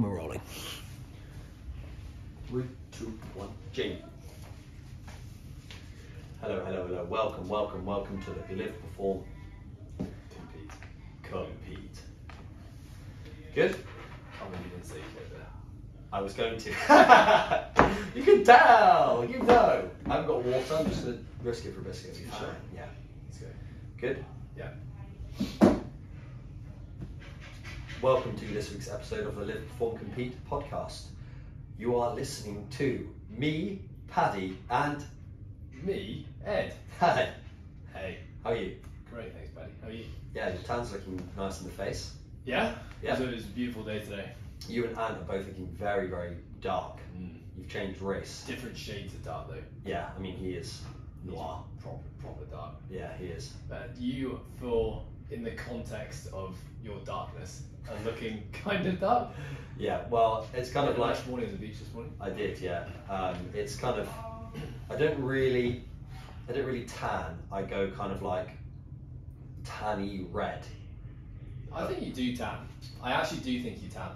we're rolling. 3, 2, 1, Jane. Hello, hello, hello. Welcome, welcome, welcome to the Live, Perform, Compete. Good? Oh, you didn't say it there. I was going to. You can tell, you know. I haven't got water, I'm just going to risk it for a biscuit. Sure. Yeah. Let's go. Good? Yeah. Welcome to this week's episode of the Live, Perform, Compete podcast. You are listening to me, Paddy, and Me, Ed. Hey. Hey. How are you? Great, thanks, Paddy. How are you? Yeah, your tan's looking nice in the face. Yeah? Yeah. So it was a beautiful day today. You and Ant are both looking very, very dark. You've changed race. Different shades of dark, though. Yeah, I mean, he is noir. Proper dark. Yeah, he is. But you feel, in the context of your darkness, are looking kind of dark. Yeah, well, it's kind of like... Last morning at the beach this morning? I did, yeah. It's kind of... I don't really tan. I go kind of like tanny red. I think you do tan. I actually do think you tan.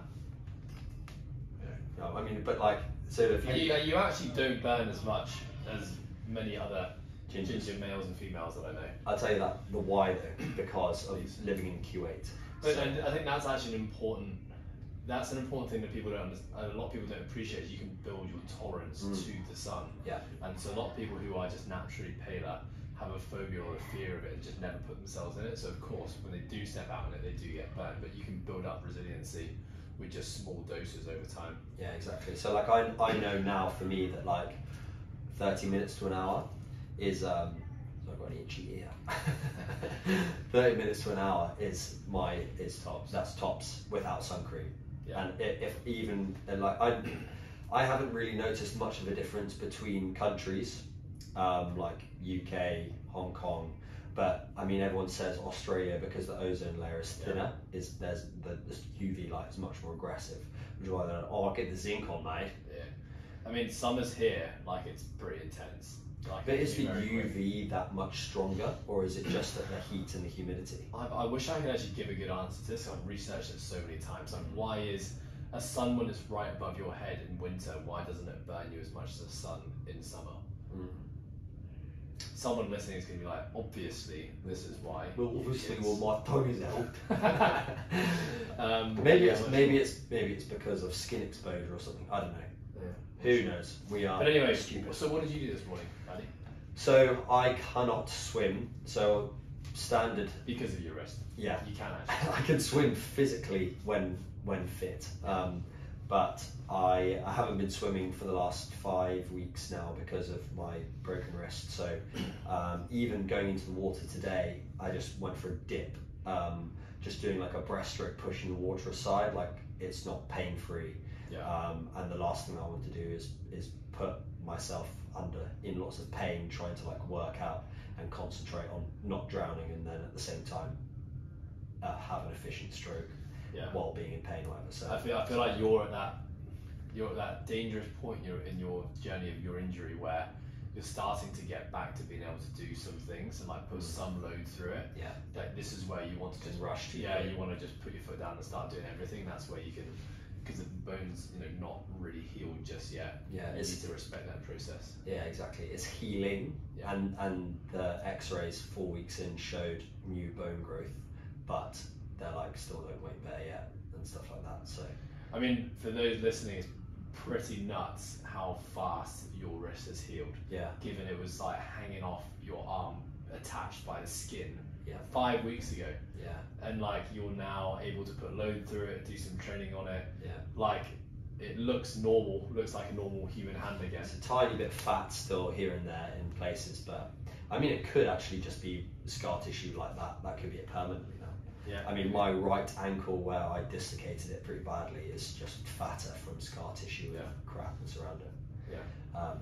No, I mean, but like, so if You actually don't burn as much as many other ginger males and females that I know. I'll tell you that the why though, because of living in Kuwait. But So- I think that's actually an important thing that people don't understand. A lot of people don't appreciate is you can build your tolerance to the sun. Yeah. And so a lot of people who are just naturally paler have a phobia or a fear of it and just never put themselves in it. So of course, when they do step out in it, they do get burned. But you can build up resiliency with just small doses over time. Yeah, exactly. So like I know now for me that like 30 minutes to an hour is I've got an itchy ear. 30 minutes to an hour is tops. That's tops without sun cream. Yeah. And if even and like I haven't really noticed much of a difference between countries, like UK, Hong Kong. But I mean, everyone says Australia because the ozone layer is thinner. Is there's the UV light is much more aggressive, which is why they're like, oh, I'll get the zinc on, mate. Yeah. I mean, summer's here, like it's pretty intense. Like, But is the very quick. UV that much stronger, or is it just that the heat and the humidity? I wish I could actually give a good answer to this. I've researched it so many times. Like, why is a sun when it's right above your head in winter, why doesn't it burn you as much as the sun in summer? Someone listening is going to be like, obviously, this is why. Well, obviously, well, my toes out. Maybe maybe it's because of skin exposure or something. I don't know. Yeah. Who knows? We are. But anyway, stupid. so what did you do this morning, Paddy? So I cannot swim. So standard. Because of your wrist. Yeah. You can actually. I can swim physically when fit. But I haven't been swimming for the last 5 weeks now because of my broken wrist. So even going into the water today, I just went for a dip, just doing like a breaststroke, pushing the water aside, like it's not pain-free. Yeah. And the last thing I want to do is put myself in lots of pain, trying to like work out and concentrate on not drowning, and then at the same time have an efficient stroke. Yeah. While being in pain or whatever. So I feel like you're at that dangerous point in your journey of your injury where you're starting to get back to being able to do some things and like put some load through it. Yeah. Like this is where you want to just rush to you want to just put your foot down and start doing everything. That's where you can, because the bone's not really healed just yet. Yeah, you it's, need to respect that process. Yeah, exactly. It's healing, Yeah. and the X-rays 4 weeks in showed new bone growth, but they're like still don't wait there yet and stuff like that. So I mean, for those listening, it's pretty nuts how fast your wrist has healed. yeah, Given it was like hanging off your arm, attached by the skin, yeah, 5 weeks ago, yeah, and like you're now able to put load through it, do some training on it. yeah. Like it looks normal, looks like a normal human hand again. It's a tiny bit fat still here and there in places, but I mean it could actually just be scar tissue like that. That could be it permanently now. Yeah. I mean, my right ankle where I dislocated it pretty badly is just fatter from scar tissue and crap that's around it. Yeah.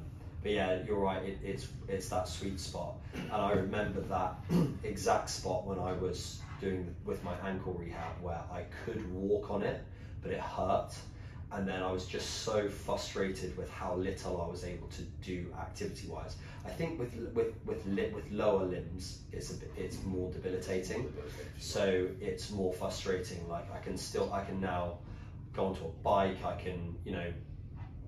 But yeah, you're right. It's that sweet spot, and I remember that exact spot when I was doing with my ankle rehab where I could walk on it, but it hurt. And then I was just so frustrated with how little I was able to do activity-wise. I think with lower limbs, it's more debilitating. So it's more frustrating. Like I can now go onto a bike, I can, you know,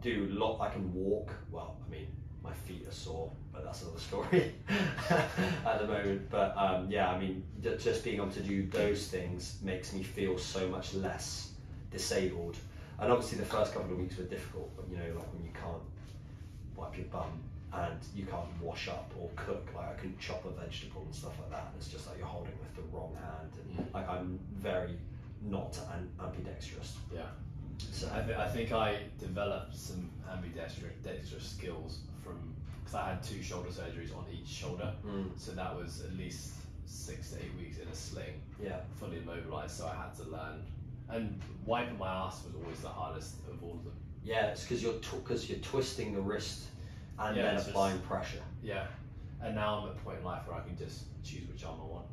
do a lot. I can walk. Well, I mean, my feet are sore, but that's another story at the moment. But yeah, I mean, just being able to do those things makes me feel so much less disabled. And obviously the first couple of weeks were difficult, but you know, like when you can't wipe your bum and you can't wash up or cook, like I couldn't chop a vegetable and stuff like that. And it's just like you're holding with the wrong hand, and like I'm very not ambidextrous. Yeah. So I think I developed some ambidextrous skills from, because I had 2 shoulder surgeries on each shoulder, so that was at least 6 to 8 weeks in a sling, fully immobilized. So I had to learn, and wiping my ass was always the hardest of all of them. Yeah, it's because you're twisting the wrist and then applying pressure. Yeah, and now I'm at a point in life where I can just choose which arm I want,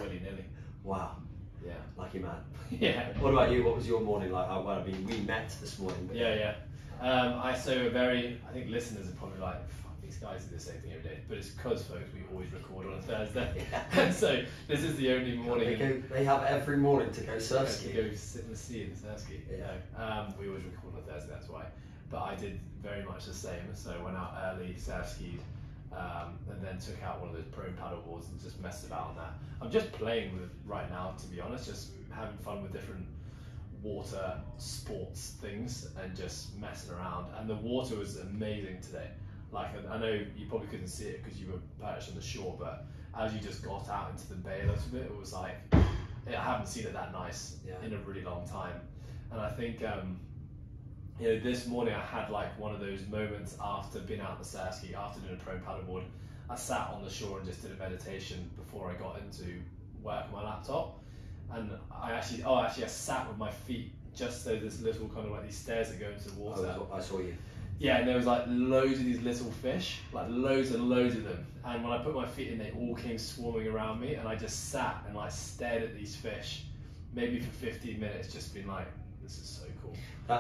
willy nilly. Wow. Yeah. Lucky man. Yeah. What about you? What was your morning like? Well, I mean, we met this morning. But I think listeners are probably like, fuck, these guys do the same thing every day. But it's because, folks, we always record on a Thursday. And so this is the only morning. They have every morning to go surf ski. To go sit in the sea in the surf ski. Yeah. We always record on a Thursday, that's why. But I did very much the same. So I went out early, surf skied, and then took out one of those pro paddle boards and just messed about on that. I'm just playing with it right now, to be honest, just having fun with different water sports things and just messing around. And the water was amazing today. Like, I know you probably couldn't see it because you were perched on the shore, but as you just got out into the bay a little bit, it was like, I haven't seen it that nice in a really long time. And I think, you know, this morning I had like one of those moments after being out on the surf ski, after doing a pro paddleboard. I sat on the shore and just did a meditation before I got into work on my laptop. And I sat with my feet just so this little kind of like these stairs that go into the water. I saw you. Yeah, and there was like loads of these little fish, like loads and loads of them. And when I put my feet in, they all came swarming around me, and I just sat and like stared at these fish, maybe for 15 minutes, just being like, this is so cool.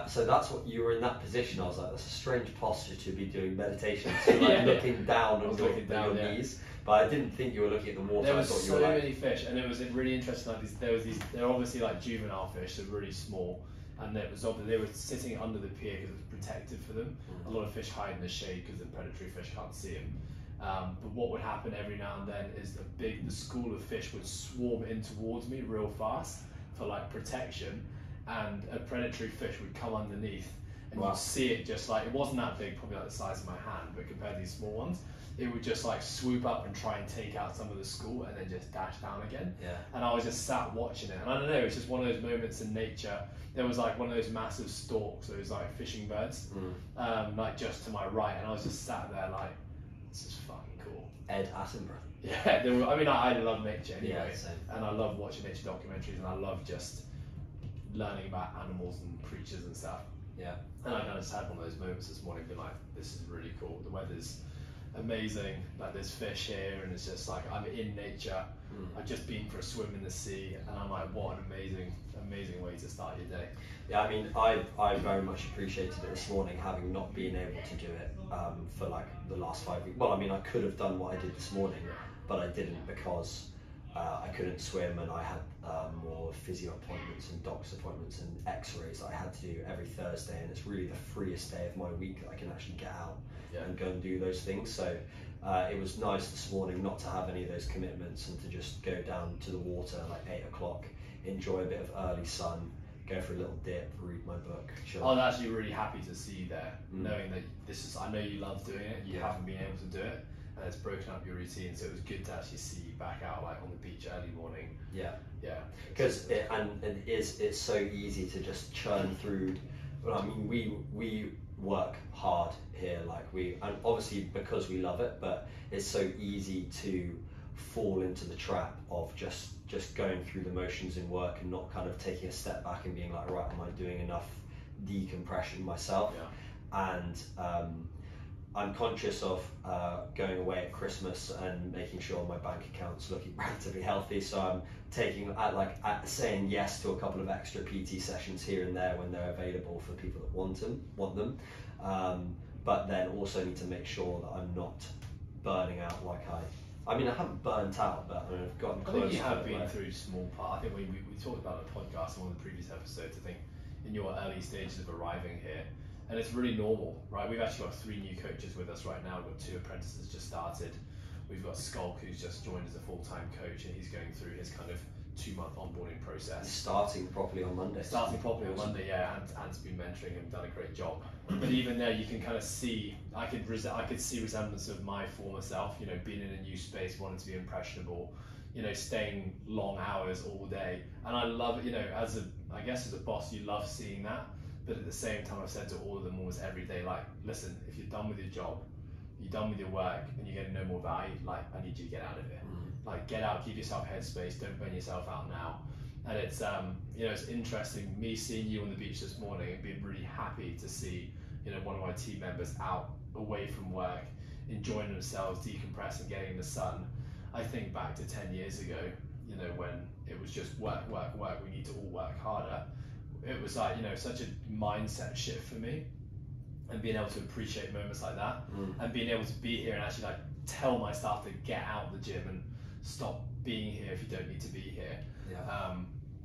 So that's what you were in that position. I was like, that's a strange posture to be doing meditation, so like looking down on your knees. But I didn't think you were looking at the water. There was so many fish, and it was really interesting. Like they're obviously like juvenile fish, so really small. And it was obvious they were sitting under the pier because it was protected for them. A lot of fish hide in the shade because the predatory fish can't see them. But what would happen every now and then is the school of fish would swarm in towards me real fast for like protection, and a predatory fish would come underneath, and you'd see it just like, it wasn't that big, probably like the size of my hand, but compared to these small ones, it would just like swoop up and try and take out some of the school and then just dash down again. Yeah. And I was just sat watching it, and I don't know, it's just one of those moments in nature. There was like one of those massive storks, those like fishing birds, like just to my right, and I was just sat there like, this is fucking cool. Ed Attenborough. Yeah, I mean, I love nature anyway, Yeah, and I love watching nature documentaries, and I love just learning about animals and creatures and stuff. Yeah. And I kind of just had one of those moments this morning, being like, this is really cool. The weather's amazing, like there's fish here, and it's just like I'm in nature. I've just been for a swim in the sea, and I'm like, what an amazing way to start your day. Yeah, I mean, I very much appreciated it this morning, having not been able to do it for like the last 5 weeks. Well, I mean, I could have done what I did this morning, but I didn't because I couldn't swim, and I had more physio appointments and doctor's appointments and x-rays that I had to do every Thursday, and it's really the freest day of my week that I can actually get out and go and do those things. So it was nice this morning not to have any of those commitments and to just go down to the water like 8 o'clock, enjoy a bit of early sun, go for a little dip, read my book. Chill. I'm actually really happy to see you there, knowing that this is, I know you love doing it, you haven't been able to do it, and it's broken up your routine, so it was good to actually see you back out like on the beach early morning. Yeah. Because it's so easy to just churn through. Well, I mean, we work hard here, like and obviously because we love it, but it's so easy to fall into the trap of just going through the motions in work and not kind of taking a step back and being like, right, am I doing enough decompression myself? And I'm conscious of going away at Christmas and making sure my bank account's looking relatively healthy, so I'm saying yes to a couple of extra PT sessions here and there when they're available for people that want them. But then also need to make sure that I'm not burning out like I mean, I haven't burnt out, but I've gotten close. I think you have been through small part. I think we talked about the podcast in one of the previous episodes. I think in your early stages of arriving here. And it's really normal, right? We've actually got 3 new coaches with us right now. We've got 2 apprentices just started. We've got Skulk, who's just joined as a full-time coach, and he's going through his kind of 2-month onboarding process. He's starting properly on Monday. Starting properly on Monday, yeah, and Ant's been mentoring him, done a great job. But even there, you can kind of see, I could see resemblance of my former self, you know, being in a new space, wanting to be impressionable, you know, staying long hours all day. And I love it, you know, I guess as a boss, you love seeing that. But at the same time, I've said to all of them almost every day, like, listen, if you're done with your job, you're done with your work, and you're getting no more value, like, I need you to get out of here. Like, get out, give yourself headspace, don't burn yourself out now. And it's, you know, it's interesting, me seeing you on the beach this morning and being really happy to see, you know, one of my team members out, away from work, enjoying themselves, decompressing, getting in the sun. I think back to 10 years ago, you know, when it was just work, we need to all work harder. It was like, you know, such a mindset shift for me, and being able to appreciate moments like that, and being able to be here and actually like tell my staff to get out of the gym and stop being here if you don't need to be here.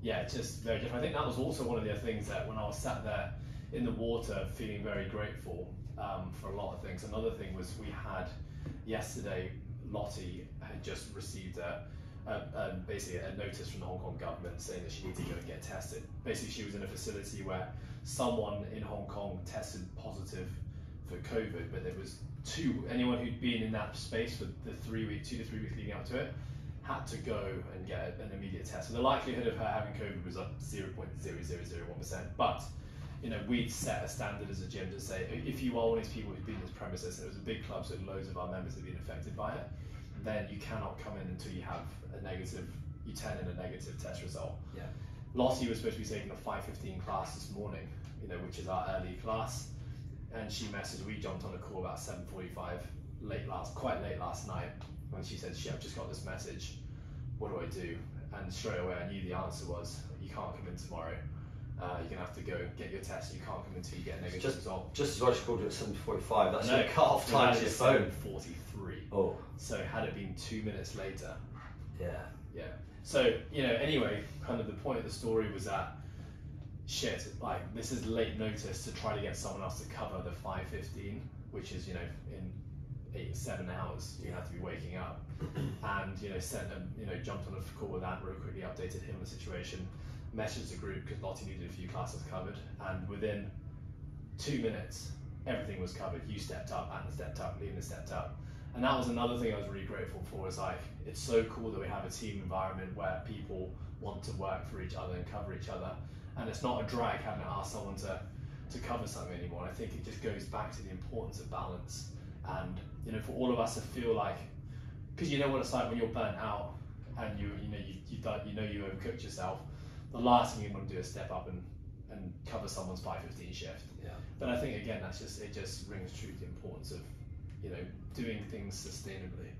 Yeah, just very different. I think that was also one of the things that when I was sat there in the water feeling very grateful for a lot of things. Another thing was we had yesterday, Lottie had just received basically a notice from the Hong Kong government saying that she needed to go and get tested. Basically, she was in a facility where someone in Hong Kong tested positive for COVID, but there was anyone who'd been in that space for the 2 to 3 weeks leading up to it had to go and get an immediate test. So the likelihood of her having COVID was up 0.0001%. But you know, we'd set a standard as a gym to say, if you are one of these people who've been in this premises, and it was a big club, so loads of our members have been affected by it, then you cannot come in until you have you turn in a negative test result. Yeah. Lottie was supposed to be taking a 5:15 class this morning, you know, which is our early class, and she messaged. We jumped on a call about 7:45, quite late last night, when she said, "I've just got this message. What do I do?" And straight away, I knew the answer was, "You can't come in tomorrow. You're gonna have to go get your test. You can't come until you get a negative result." Just as well she called it at 7:45. That's your cut-off time to your phone. 7:43. Oh. So had it been 2 minutes later. Yeah. Yeah. So, you know, anyway, kind of the point of the story was that, shit, like, this is late notice to try to get someone else to cover the 5:15, which is, you know, in 7 hours, you have to be waking up. And, you know, jumped on a call with Ant real quickly, updated him on the situation, messaged the group because Lottie needed a few classes covered, and within 2 minutes, everything was covered. You stepped up, Ant stepped up, Lena stepped up. And that was another thing I was really grateful for, is like, it's so cool that we have a team environment where people want to work for each other and cover each other. And it's not a drag having to ask someone to cover something anymore. I think it just goes back to the importance of balance. And, you know, for all of us to feel like, because you know what it's like when you're burnt out and you overcooked yourself, the last thing you want to do is step up and cover someone's 5:15 shift. Yeah. But I think again, it just rings true to the importance of, you know, doing things sustainably.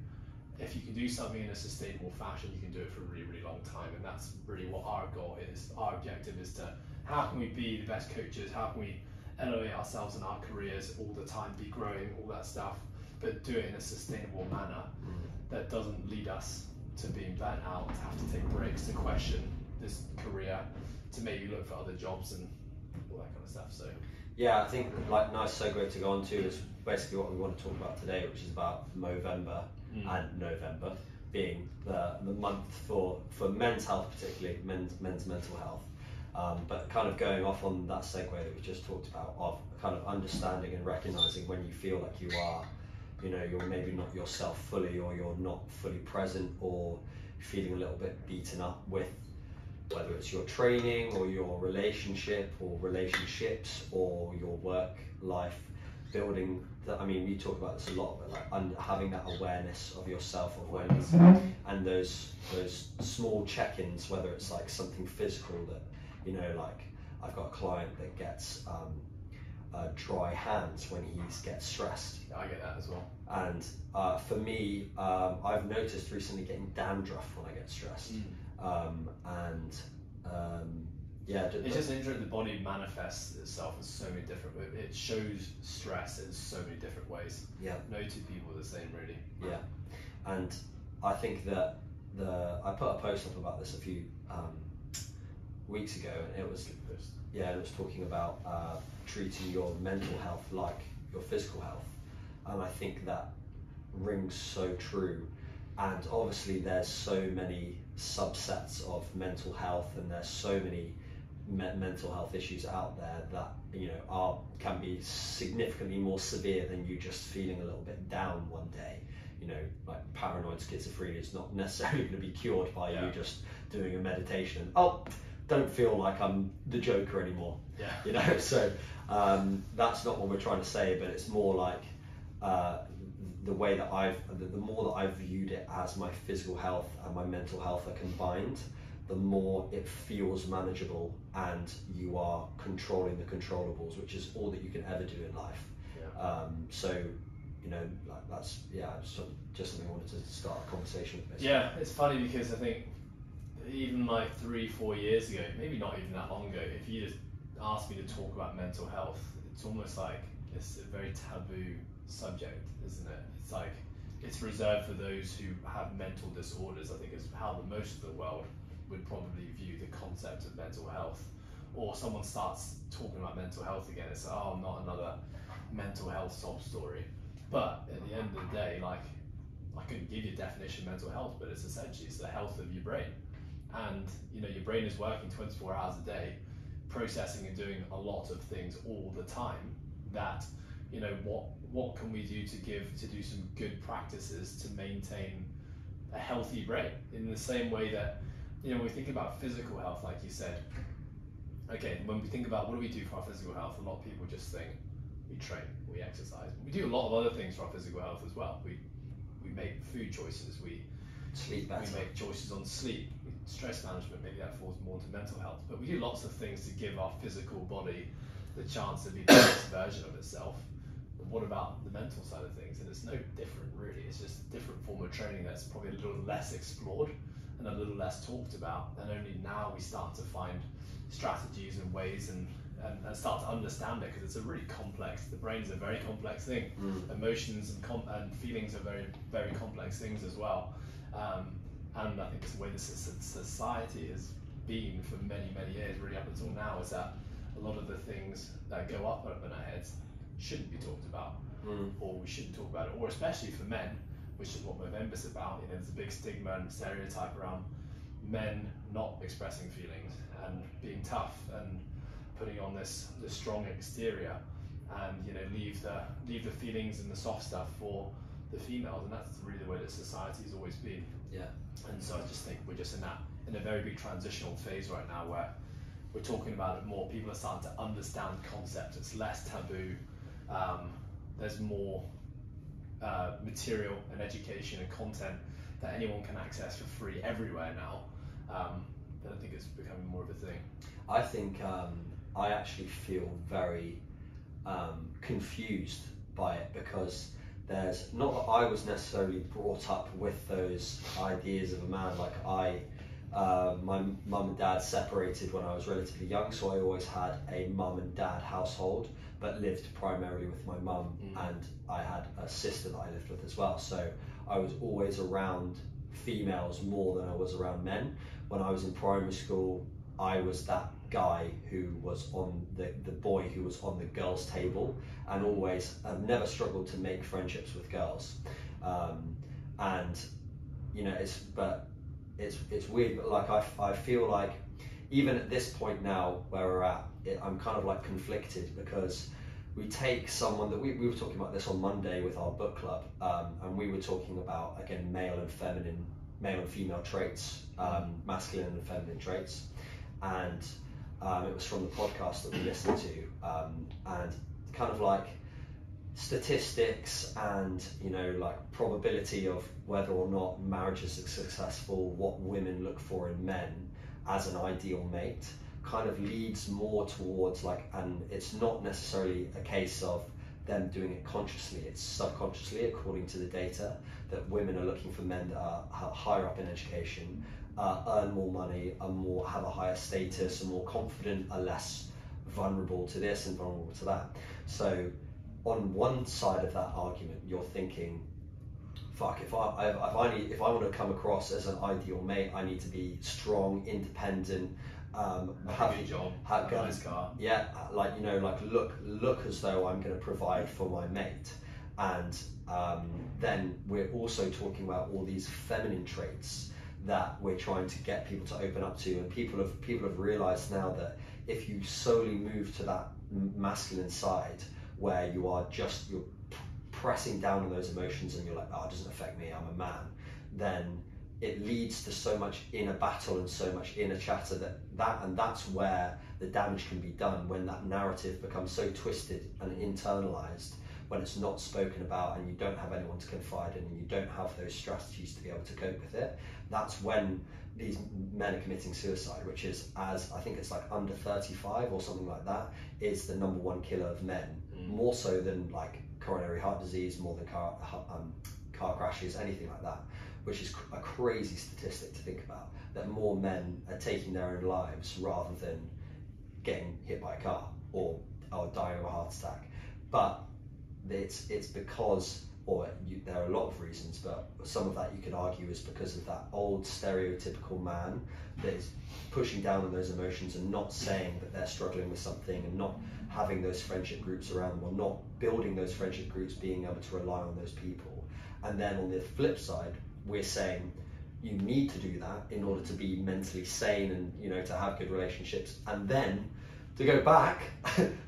If you can do something in a sustainable fashion, you can do it for a really, really long time. And that's really what our goal is. Our objective is to, how can we be the best coaches? How can we elevate ourselves in our careers all the time, be growing, all that stuff, but do it in a sustainable manner that doesn't lead us to being burnt out, to have to take breaks, to question this career, to maybe look for other jobs and all that kind of stuff. So yeah, I think like nice segue to go on to is basically what we want to talk about today, which is about Movember and November being the month for men's health, particularly men's mental health. But kind of going off on that segue that we just talked about, of kind of understanding and recognizing when you feel like you are, you know, you're maybe not yourself fully, or you're not fully present, or feeling a little bit beaten up with whether it's your training or your relationship or relationships or your work life, building that. I mean, we talk about this a lot, but like having that awareness of your self-awareness and those small check-ins, whether it's like something physical that, you know, like I've got a client that gets dry hands when he gets stressed. Yeah, I get that as well. And for me, I've noticed recently getting dandruff when I get stressed. Yeah, it's just interesting. The body manifests itself in so many different ways. It shows stress in so many different ways. Yeah, no two people are the same, really. Yeah, and I think that I put a post up about this weeks ago, and it was talking about treating your mental health like your physical health, and I think that rings so true. And obviously there's so many subsets of mental health, and there's so many mental health issues out there that can be significantly more severe than you just feeling a little bit down one day. Like paranoid schizophrenia is not necessarily going to be cured by you just doing a meditation. Oh, don't feel like I'm the Joker anymore. So that's not what we're trying to say, but it's more like the way that the more that I've viewed it as my physical health and my mental health are combined, the more it feels manageable, and you are controlling the controllables, which is all that you can ever do in life. That's just something I wanted to start a conversation with. Basically. Yeah, it's funny because I think even like 3-4 years ago, maybe not even that long ago, if you just asked me to talk about mental health, it's almost like it's a very taboo subject, isn't it? It's like it's reserved for those who have mental disorders. I think is how most of the world would probably view the concept of mental health. Or someone starts talking about mental health again, it's like, oh, not another mental health sob story. But at the end of the day, like, I couldn't give you a definition of mental health, but it's essentially the health of your brain. And your brain is working 24 hours a day, processing and doing a lot of things all the time. That what can we do to do some good practices to maintain a healthy brain? In the same way that when we think about physical health, like you said, okay, when we think about what do we do for our physical health, a lot of people just think we train, we exercise. We do a lot of other things for our physical health as well. We make food choices, we sleep better. We make choices on sleep, stress management, maybe that falls more into mental health. But we do lots of things to give our physical body the chance to be the best version of itself. But what about the mental side of things? And it's no different really, it's just a different form of training that's probably a little less explored and a little less talked about, and only now we start to find strategies and ways and start to understand it, because it's a really complex, the brain's a very complex thing. Emotions and feelings are very, very complex things as well. And I think it's the way the society has been for many, many years, really up until now, is that a lot of the things that go up in our heads shouldn't be talked about, or we shouldn't talk about it, or especially for men, which is what Movember's about. There's a big stigma and stereotype around men not expressing feelings and being tough and putting on this strong exterior, and leave the feelings and the soft stuff for the females, and that's really the way that society's always been. And so I just think we're just in a very big transitional phase right now, where we're talking about it more. People are starting to understand the concept. It's less taboo. There's more material and education and content that anyone can access for free everywhere now. But I think it's becoming more of a thing. I think I actually feel very confused by it, because there's not that I was necessarily brought up with those ideas of a man. Like my mum and dad separated when I was relatively young, so I always had a mum and dad household, but lived primarily with my mum, and I had a sister that I lived with as well. So I was always around females more than I was around men. When I was in primary school, I was that guy who was on the boy who was on the girls' table, and always never struggled to make friendships with girls. And it's weird, but like I feel like even at this point now where we're at, I'm kind of like conflicted, because we take someone that we were talking about this on Monday with our book club, and we were talking about, again, male and female traits, masculine and feminine traits, and it was from the podcast that we listened to, and kind of like statistics and like probability of whether or not marriage is successful, what women look for in men as an ideal mate, kind of leads more towards like, and it's not necessarily a case of them doing it consciously, it's subconsciously, according to the data, that women are looking for men that are higher up in education, earn more money, have a higher status, are more confident, are less vulnerable to this and vulnerable to that. So on one side of that argument, you're thinking, fuck, if I want to come across as an ideal mate, I need to be strong, independent, Have a good job, have a nice car. Yeah, like, you know, like look as though I'm going to provide for my mate. And then we're also talking about all these feminine traits that we're trying to get people to open up to, and people have realized now that if you solely move to that masculine side where you're pressing down on those emotions and you're like, oh, it doesn't affect me, I'm a man, then it leads to so much inner battle and so much inner chatter and that's where the damage can be done, when that narrative becomes so twisted and internalized, when it's not spoken about and you don't have anyone to confide in and you don't have those strategies to be able to cope with it. That's when these men are committing suicide, which is, as I think it's like under 35 or something like that, is the #1 killer of men, more so than like coronary heart disease, more than car crashes, anything like that, which is a crazy statistic to think about, that more men are taking their own lives rather than getting hit by a car or dying of a heart attack. But it's because, there are a lot of reasons, but some of that you could argue is because of that old stereotypical man that is pushing down on those emotions and not saying that they're struggling with something, and not having those friendship groups around them, or not building those friendship groups, being able to rely on those people. And then on the flip side, we're saying you need to do that in order to be mentally sane and, you know, to have good relationships. And then to go back,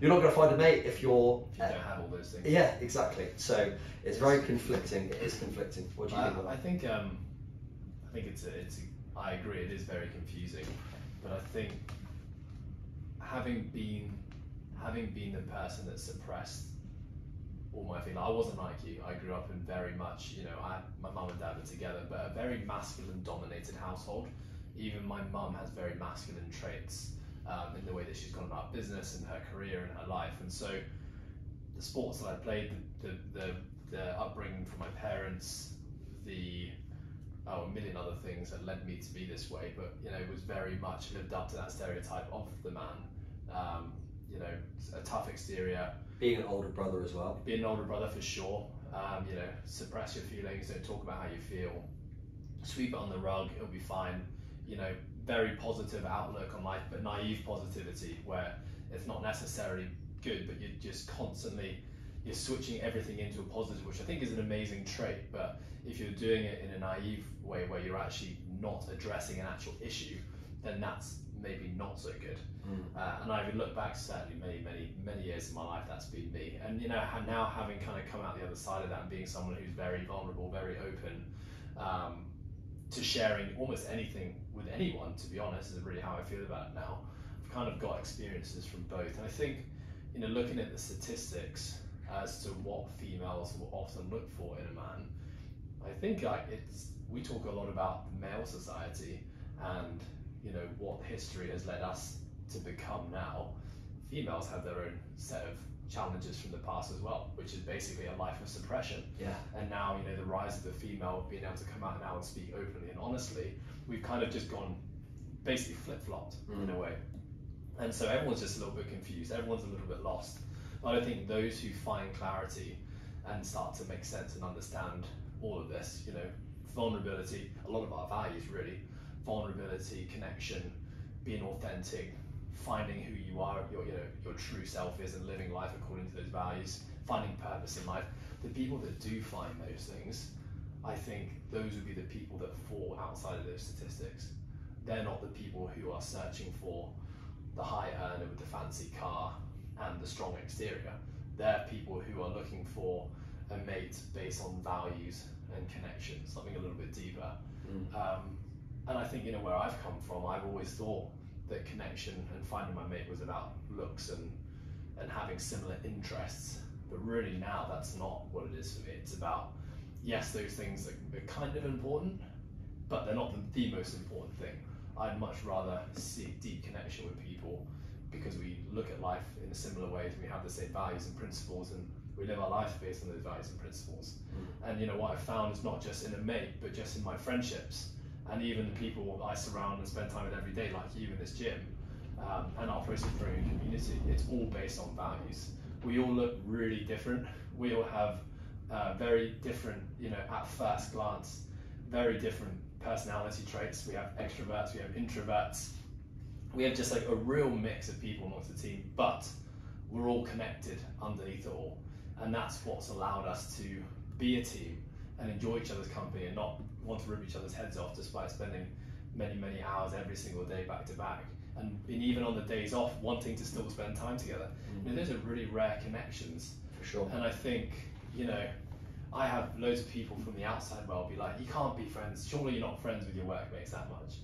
you're not going to find a mate if you don't have all those things. Yeah, exactly. So it's very conflicting. It is conflicting. What do you think of that? I think I agree. It is very confusing, but I think having been the person that suppressed all my feelings, I wasn't like you. I grew up in very much, you know, my mum and dad were together, but a very masculine-dominated household. Even my mum has very masculine traits. In the way that she's gone about business and her career and her life. And so the sports that I played, the upbringing from my parents, a million other things that led me to be this way, but, you know, it was very much lived up to that stereotype of the man. You know, a tough exterior. Being an older brother as well. Being an older brother for sure. You know, suppress your feelings, don't talk about how you feel. Sweep it on the rug, it'll be fine. You know, very positive outlook on life, but naive positivity, where it's not necessarily good, but you're switching everything into a positive, which I think is an amazing trait. But if you're doing it in a naive way where you're actually not addressing an actual issue, then that's maybe not so good. And I would look back, certainly many years of my life, that's been me. And, you know, now having kind of come out the other side of that and being someone who's very vulnerable, very open, to sharing almost anything with anyone, to be honest, is really how I feel about it now. I've kind of got experiences from both. And I think, you know, looking at the statistics as to what females will often look for in a man, I think we talk a lot about the male society and, you know, what history has led us to become now. Females have their own set of challenges from the past as well, which is basically a life of suppression. Yeah. And now, you know, the rise of the female being able to come out now and speak openly and honestly, we've kind of just gone basically flip-flopped in a way. And so everyone's just a little bit confused, everyone's a little bit lost. But I think those who find clarity and start to make sense and understand all of this, you know, vulnerability, a lot of our values really, vulnerability, connection, being authentic, finding who you are, your true self is, and living life according to those values, finding purpose in life. The people that do find those things, I think those would be the people that fall outside of those statistics. They're not the people who are searching for the high earner with the fancy car and the strong exterior. They're people who are looking for a mate based on values and connection, something a little bit deeper. And I think, you know, where I've come from, I've always thought that connection and finding my mate was about looks and having similar interests. But really now that's not what it is for me. It's about, yes, those things are kind of important, but they're not the most important thing. I'd much rather seek deep connection with people because we look at life in a similar way, and we have the same values and principles, and we live our life based on those values and principles. And, you know, what I've found is not just in a mate, but just in my friendships, and even the people I surround and spend time with every day, like you in this gym, and our Purposeful community. It's all based on values. We all look really different. We all have very different, you know, at first glance, very different personality traits. We have extroverts, we have introverts, we have just like a real mix of people amongst the team, but we're all connected underneath it all, and that's what's allowed us to be a team and enjoy each other's company and not want to rip each other's heads off despite spending many hours every single day back to back, and even on the days off wanting to still spend time together. You know, those are really rare connections. For sure. And I think, you know, I have loads of people from the outside world be like, you can't be friends, surely you're not friends with your workmates that much.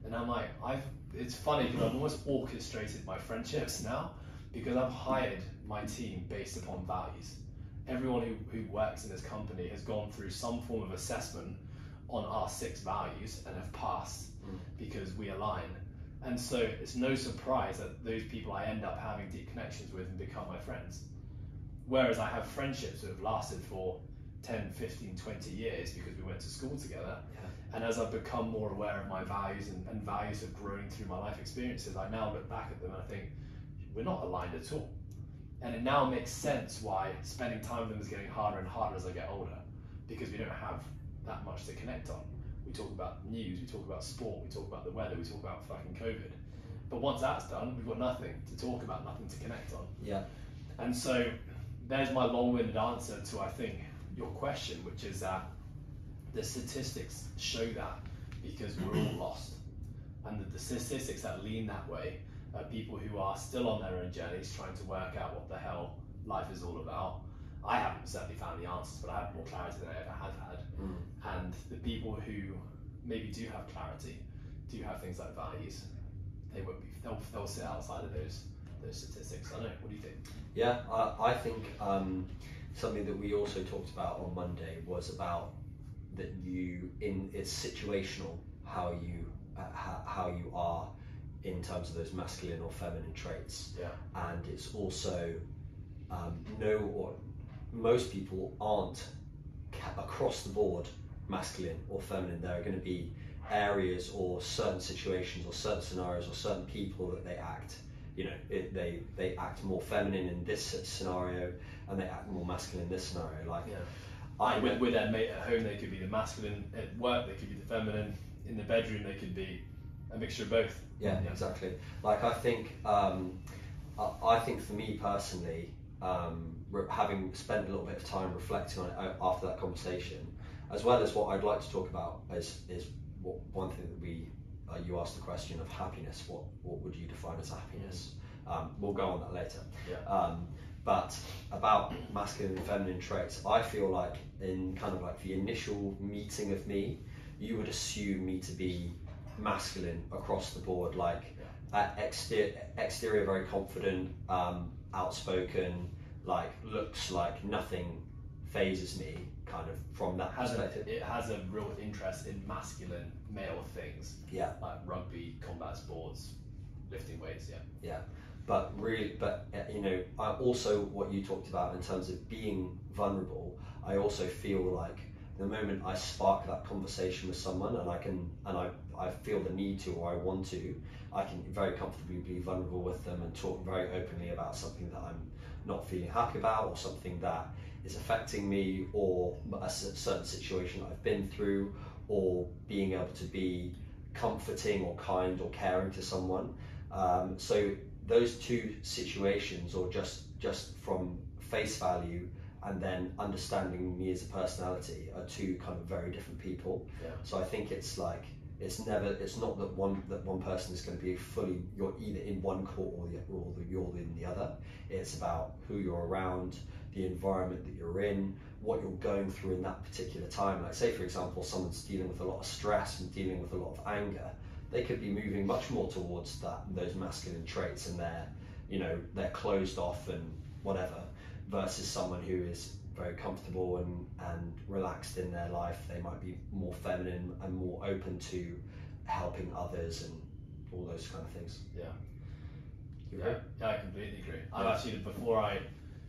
And I'm like, it's funny because I've almost orchestrated my friendships now, because I've hired my team based upon values. Everyone who works in this company has gone through some form of assessment on our 6 values and have passed because we align. And so it's no surprise that those people I end up having deep connections with and become my friends. Whereas I have friendships that have lasted for 10, 15, 20 years because we went to school together. And as I've become more aware of my values and values have grown through my life experiences, I now look back at them and I think, we're not aligned at all. And it now makes sense why spending time with them is getting harder and harder as I get older, because we don't have that much to connect on. We talk about news, we talk about sport, we talk about the weather, we talk about fucking COVID. But once that's done, we've got nothing to talk about, nothing to connect on. Yeah. And so there's my long-winded answer to, I think, your question, which is that the statistics show that, because we're all lost. And the statistics that lean that way are people who are still on their own journeys, trying to work out what the hell life is all about. I haven't certainly found the answers, but I have more clarity than I ever have had. And the people who maybe do have clarity, do have things like values, they'll sit outside of those statistics. I don't know, what do you think? Yeah, I think something that we also talked about on Monday was about that it's situational how you are in terms of those masculine or feminine traits. Yeah. And it's also most people aren't across the board masculine or feminine. There are going to be areas or certain situations or certain scenarios or certain people that they act, they act more feminine in this scenario and they act more masculine in this scenario. Like, with their mate at home, they could be the masculine. At work, they could be the feminine. In the bedroom, they could be a mixture of both. Yeah, exactly. Like, I think for me personally, having spent a little bit of time reflecting on it after that conversation, as well as what I'd like to talk about is one thing that you asked the question of happiness. What would you define as happiness? We'll go on that later. Yeah. But about masculine and feminine traits, I feel like in kind of like the initial meeting of me, you would assume me to be masculine across the board, like exterior very confident, outspoken, like looks like nothing phases me, kind of from that perspective. It has a real interest in masculine male things. Yeah. Like rugby, combat sports, lifting weights. Yeah. But I also, what you talked about in terms of being vulnerable, I also feel like the moment I spark that conversation with someone and I feel the need to, or I want to, I can very comfortably be vulnerable with them and talk very openly about something that I'm not feeling happy about, or something that is affecting me, or a certain situation that I've been through, or being able to be comforting or kind or caring to someone. So those two situations, or just from face value and then understanding me as a personality, are two kind of very different people. Yeah. So I think it's like it's not that one person is going to be fully, you're either in one court or you're in the other. It's about who you're around, the environment that you're in, what you're going through in that particular time. Like, say for example, someone's dealing with a lot of stress and dealing with a lot of anger, they could be moving much more towards those masculine traits, and they're closed off and whatever, versus someone who is very comfortable and relaxed in their life. They might be more feminine and more open to helping others and all those kind of things. Yeah. You agree? Yeah, I completely agree. I've actually, before I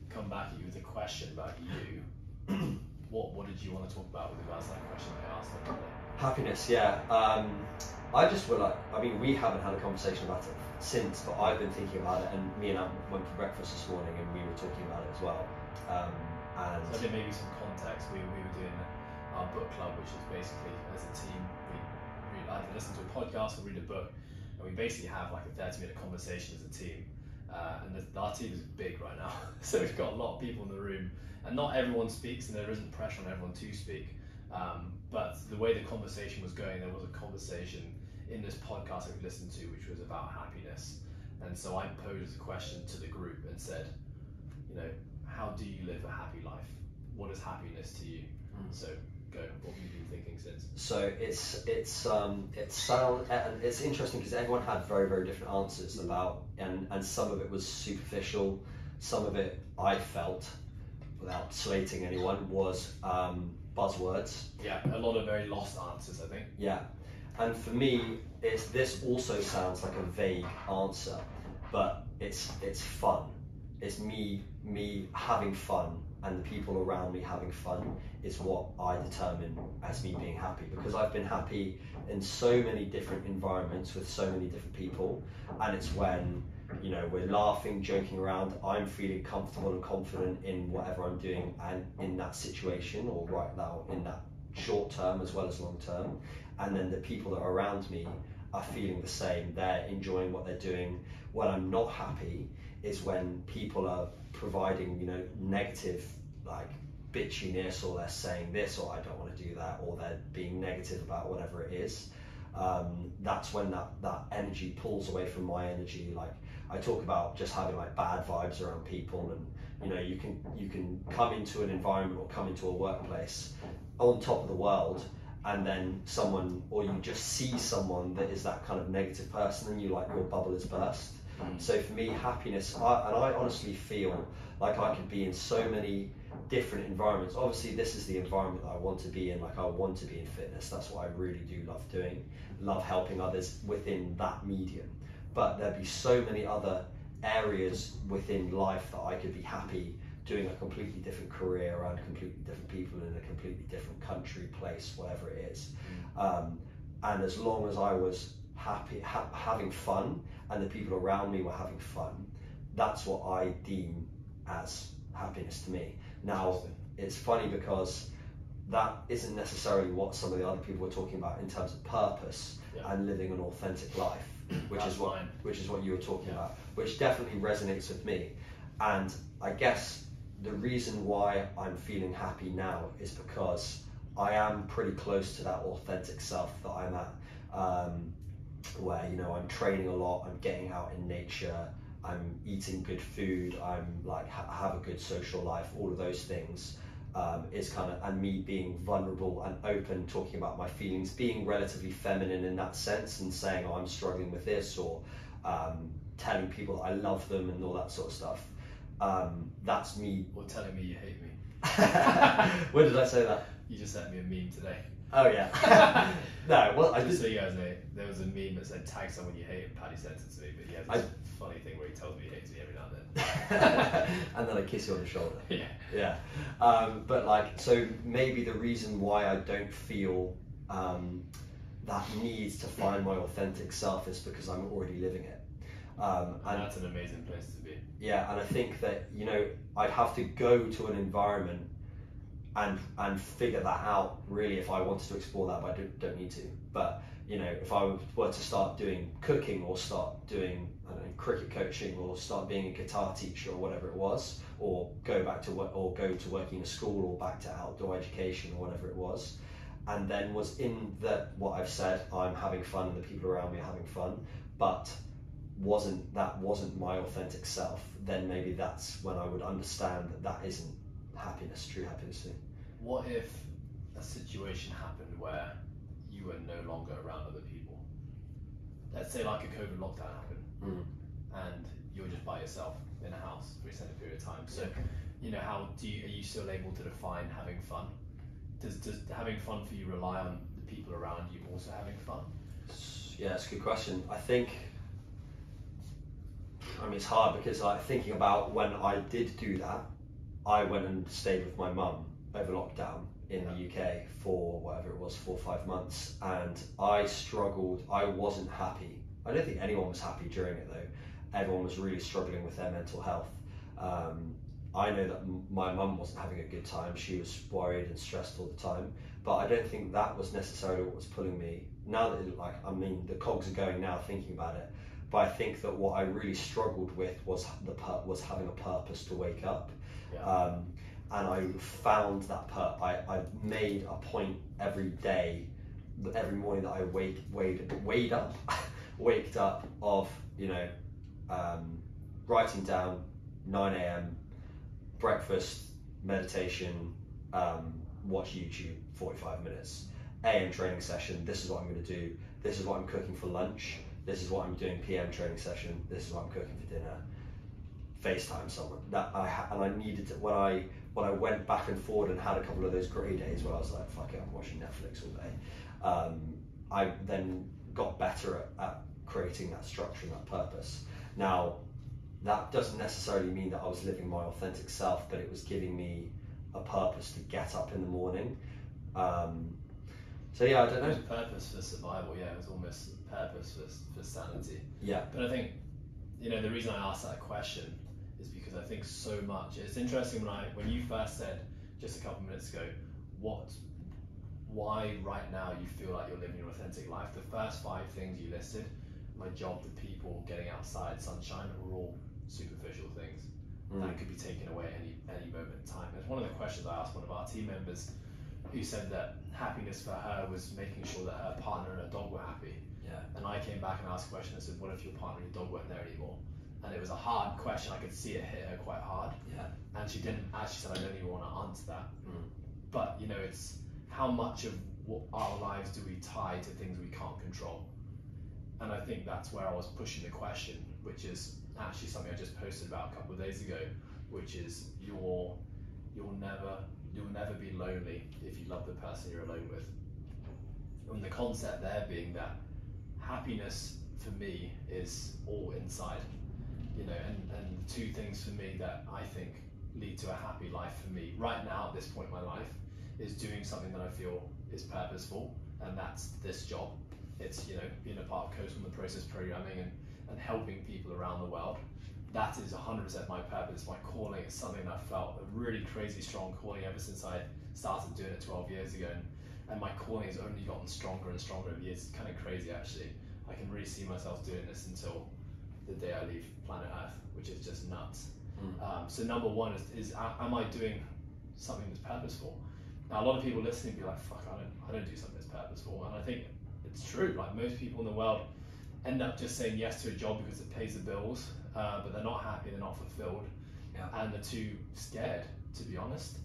come back at you with a question about you, what did you want to talk about with regards to that question I asked on Monday? Happiness, yeah. I just feel like, we haven't had a conversation about it since, but I've been thinking about it, and me and Am went for breakfast this morning and we were talking about it as well. And so I think maybe some context, we were doing our book club, which is basically, as a team, we either listen to a podcast or read a book, and we basically have like a 30-minute conversation as a team. And our team is big right now, so we've got a lot of people in the room, and not everyone speaks, and there isn't pressure on everyone to speak. But the way the conversation was going, there was a conversation in this podcast that we listened to, which was about happiness. And so I posed a question to the group and said, you know, how do you live a happy life? What is happiness to you? So go. What have you been thinking since? So it's interesting because everyone had very, very different answers about, and some of it was superficial, some of it I felt, without slating anyone, was buzzwords. Yeah, a lot of very lost answers, I think. Yeah, and for me, this also sounds like a vague answer, but it's fun. It's me having fun, and the people around me having fun is what I determine as me being happy, because I've been happy in so many different environments with so many different people, and it's when, you know, we're laughing, joking around, I'm feeling comfortable and confident in whatever I'm doing and in that situation, or right now in that short term as well as long term, and then the people that are around me are feeling the same, they're enjoying what they're doing. When I'm not happy is when people are providing, you know, negative, like bitchiness, or they're saying this, or I don't want to do that, or they're being negative about whatever it is. That's when that energy pulls away from my energy. Like I talk about just having like bad vibes around people, and you know, you can come into an environment or come into a workplace on top of the world, and then someone, or you just see someone that is that kind of negative person, and you like, your bubble is burst. So for me, happiness, and I honestly feel like I could be in so many different environments. Obviously, this is the environment that I want to be in. Like, I want to be in fitness. That's what I really do love doing. Love helping others within that medium. But there'd be so many other areas within life that I could be happy doing a completely different career around completely different people in a completely different country, place, whatever it is. And as long as I was happy, having fun, and the people around me were having fun, that's what I deem as happiness to me. Now, it's funny because that isn't necessarily what some of the other people were talking about in terms of purpose and living an authentic life, which is what you were talking about, which definitely resonates with me. And I guess the reason why I'm feeling happy now is because I am pretty close to that authentic self that I'm at, where, you know, I'm training a lot, I'm getting out in nature, I'm eating good food, I'm like have a good social life, all of those things is kind of, and me being vulnerable and open, talking about my feelings, being relatively feminine in that sense, and saying, oh, I'm struggling with this, or telling people that I love them and all that sort of stuff. That's me. Or telling me you hate me. When did I say that? You just sent me a meme today. Oh yeah. No, well, I just so you guys know, there was a meme that said tag someone you hate, and Paddy sent it to me, but he has this funny thing where he tells me he hates me every now and then. And then I kiss you on the shoulder. Yeah. Yeah. But like, so maybe the reason why I don't feel that need to find my authentic self is because I'm already living it. And that's an amazing place to be. Yeah, and I think that, you know, I'd have to go to an environment and figure that out really if I wanted to explore that, but I don't need to. But, you know, if I were to start doing cooking, or start doing, I don't know, cricket coaching, or start being a guitar teacher, or whatever it was, or go back to work, or go to working in a school, or back to outdoor education, or whatever it was, and then was in what I've said, I'm having fun and the people around me are having fun, but wasn't my authentic self, then maybe that's when I would understand that isn't happiness, true happiness. What if a situation happened where you were no longer around other people? Let's say like a COVID lockdown happened, and you're just by yourself in a house for a extended period of time. So, you know, are you still able to define having fun? Does having fun for you rely on the people around you also having fun? Yeah, it's a good question. I think, I mean, it's hard because, like, thinking about when I did do that, I went and stayed with my mum over lockdown in the UK for whatever it was, 4 or 5 months, and I struggled. I wasn't happy. I don't think anyone was happy during it though. Everyone was really struggling with their mental health. I know that my mum wasn't having a good time. She was worried and stressed all the time. But I don't think that was necessarily what was pulling me. Now that the cogs are going now thinking about it. But I think that what I really struggled with was having a purpose to wake up. Yeah. And I found that I made a point every day, every morning that I waked up of, writing down 9 a.m. breakfast, meditation, watch YouTube 45 minutes, AM training session, this is what I'm going to do, this is what I'm cooking for lunch, this is what I'm doing PM training session, this is what I'm cooking for dinner, FaceTime someone. And I needed to, when I went back and forward and had a couple of those grey days where I was like, fuck it, I'm watching Netflix all day, I then got better at creating that structure and that purpose. Now, that doesn't necessarily mean that I was living my authentic self, but it was giving me a purpose to get up in the morning. So yeah, I don't know. It was purpose for survival, yeah, it was almost purpose for sanity. Yeah. But I think, the reason I asked that question is because I think so much, it's interesting when you first said just a couple minutes ago, why right now you feel like you're living your authentic life, the first 5 things you listed, my job, the people, getting outside, sunshine, were all superficial things that could be taken away at any moment in time. It's one of the questions I asked one of our team members, who said that happiness for her was making sure that her partner and her dog were happy. Yeah. And I came back and asked a question. I said, what if your partner and your dog weren't there anymore? And it was a hard question. I could see it hit her quite hard. Yeah. And she didn't. She said, I don't even want to answer that. But it's how much of what our lives do we tie to things we can't control? And I think that's where I was pushing the question, which is actually something I just posted about a couple of days ago, which is you'll never be lonely if you love the person you're alone with. And the concept there being that happiness for me is all inside, and the 2 things for me that I think lead to a happy life for me right now at this point in my life is doing something that I feel is purposeful, and that's this job. It's being a part of Coastal in the Process programming and helping people around the world. That is 100% my purpose, my calling. It's something that I felt a really crazy strong calling ever since I started doing it 12 years ago, and my calling has only gotten stronger and stronger over the years. It's kind of crazy actually. I can really see myself doing this until the day I leave planet Earth, which is just nuts. So number 1 is am I doing something that's purposeful? Now a lot of people listening be like, fuck, I don't do something that's purposeful, and I think it's true. Like most people in the world end up just saying yes to a job because it pays the bills, but they're not happy, they're not fulfilled, and they're too scared, to be honest,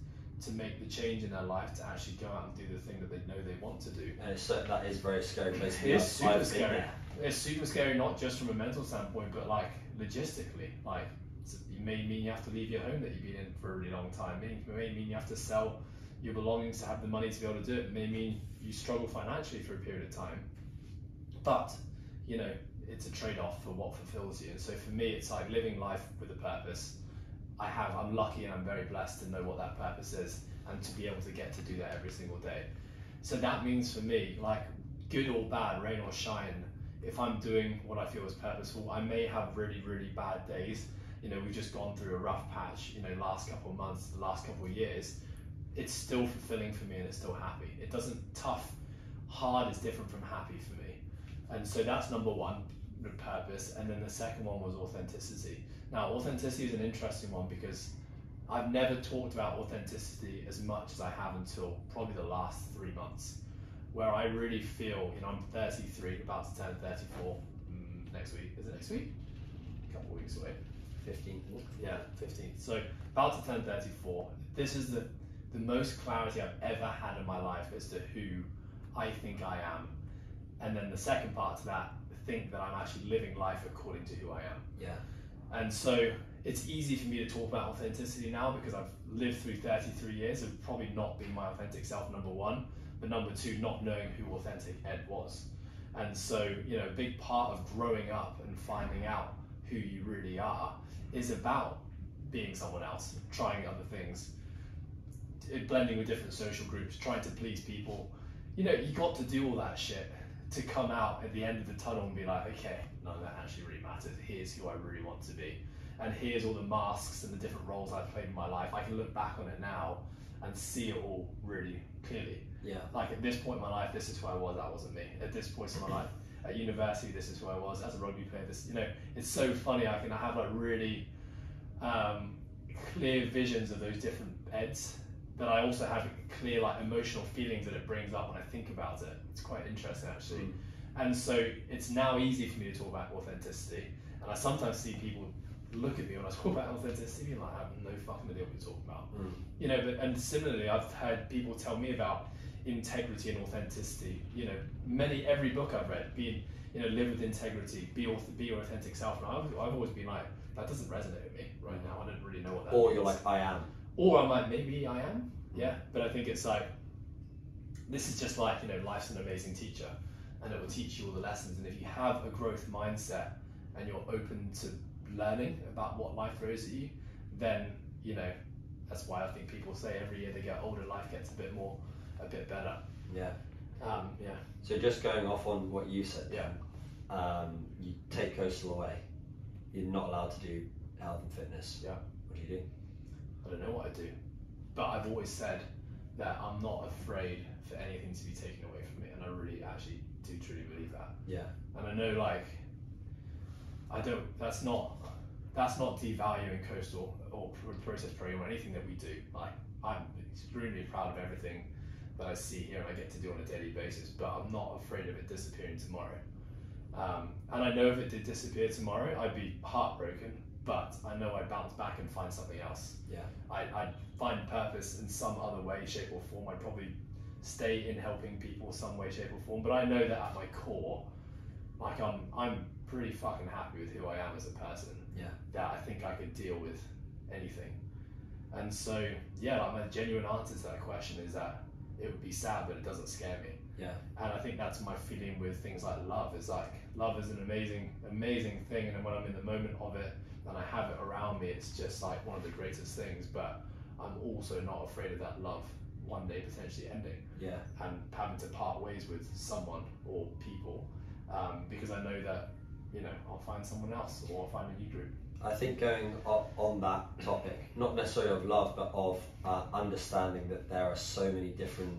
to make the change in their life to actually go out and do the thing that they know they want to do. And that is very scary. It is super scary. It's super scary, not just from a mental standpoint, but like logistically. Like it may mean you have to leave your home that you've been in for a really long time. It may mean you have to sell your belongings to have the money to be able to do it. It may mean you struggle financially for a period of time. But it's a trade-off for what fulfills you. And so for me, it's like living life with a purpose. I'm lucky and I'm very blessed to know what that purpose is and to be able to get to do that every single day. So that means for me, like good or bad, rain or shine, if I'm doing what I feel is purposeful, I may have really, really bad days. We've just gone through a rough patch, last couple of months, the last couple of years. It's still fulfilling for me and it's still happy. It doesn't, hard is different from happy for me. And so that's number 1, the purpose. And then the second one was authenticity. Now, authenticity is an interesting one because I've never talked about authenticity as much as I have until probably the last 3 months, where I really feel, I'm 33, about to turn 34 next week. Is it next week? A couple of weeks away. 15. Yeah, 15. So about to turn 34. This is the most clarity I've ever had in my life as to who I think I am. And then the second part to that, think that I'm actually living life according to who I am. Yeah. And so it's easy for me to talk about authenticity now because I've lived through 33 years of probably not being my authentic self, number 1, but number 2, not knowing who authentic Ed was. And so, a big part of growing up and finding out who you really are is about being someone else, trying other things, blending with different social groups, trying to please people. You got to do all that shit to come out at the end of the tunnel and be like, okay, none of that actually really matters. Here's who I really want to be. and here's all the masks and the different roles I've played in my life. I can look back on it now and see it all really clearly. Yeah. Like at this point in my life, this is who I was. That wasn't me. At this point in my life, at university, this is who I was. As a rugby player, this, you know, it's so funny. I have like really clear visions of those different eds, but I also have clear like emotional feelings that it brings up when I think about it. It's quite interesting actually. And so it's now easy for me to talk about authenticity. And I sometimes see people look at me when I talk about authenticity and like, I have no fucking idea what you're talking about. You know, and similarly, I've heard people tell me about integrity and authenticity. You know, every book I've read, live with integrity, be your authentic self. And I've always been like, that doesn't resonate with me right now. I don't really know what that means. Or you're like, I am. Or I'm like, maybe I am. Yeah. But I think it's like, this is just like, you know, life's an amazing teacher, and it will teach you all the lessons. And if you have a growth mindset and you're open to learning about what life throws at you, then, you know, that's why I think people say every year they get older, life gets a bit better. Yeah. Yeah. So just going off on what you said, yeah. You take coastal away. You're not allowed to do health and fitness. Yeah. What do you do? I don't know what I do, but I've always said that I'm not afraid for anything to be taken away from me, and I really actually do truly believe that. Yeah. And I know, like, that's not devaluing coastal or process program or anything that we do. Like, I'm extremely proud of everything that I see here and I get to do on a daily basis, but I'm not afraid of it disappearing tomorrow. And I know if it did disappear tomorrow, I'd be heartbroken, but I know I'd bounce back and find something else. Yeah. I'd find purpose in some other way, shape or form. I'd probably stay in helping people some way, shape or form, but I know that at my core, like I'm pretty fucking happy with who I am as a person. Yeah. That I think I could deal with anything. And so, yeah, like my genuine answer to that question is that it would be sad, but it doesn't scare me. Yeah. And I think that's my feeling with things like love. Is like, love is an amazing thing, and when I'm in the moment of it and I have it around me, it's just like one of the greatest things. But I'm also not afraid of that love one day potentially ending. Yeah. And having to part ways with someone or people, because I know that, you know, I'll find someone else or I'll find a new group. I think going on that topic, not necessarily of love, but of understanding that there are so many different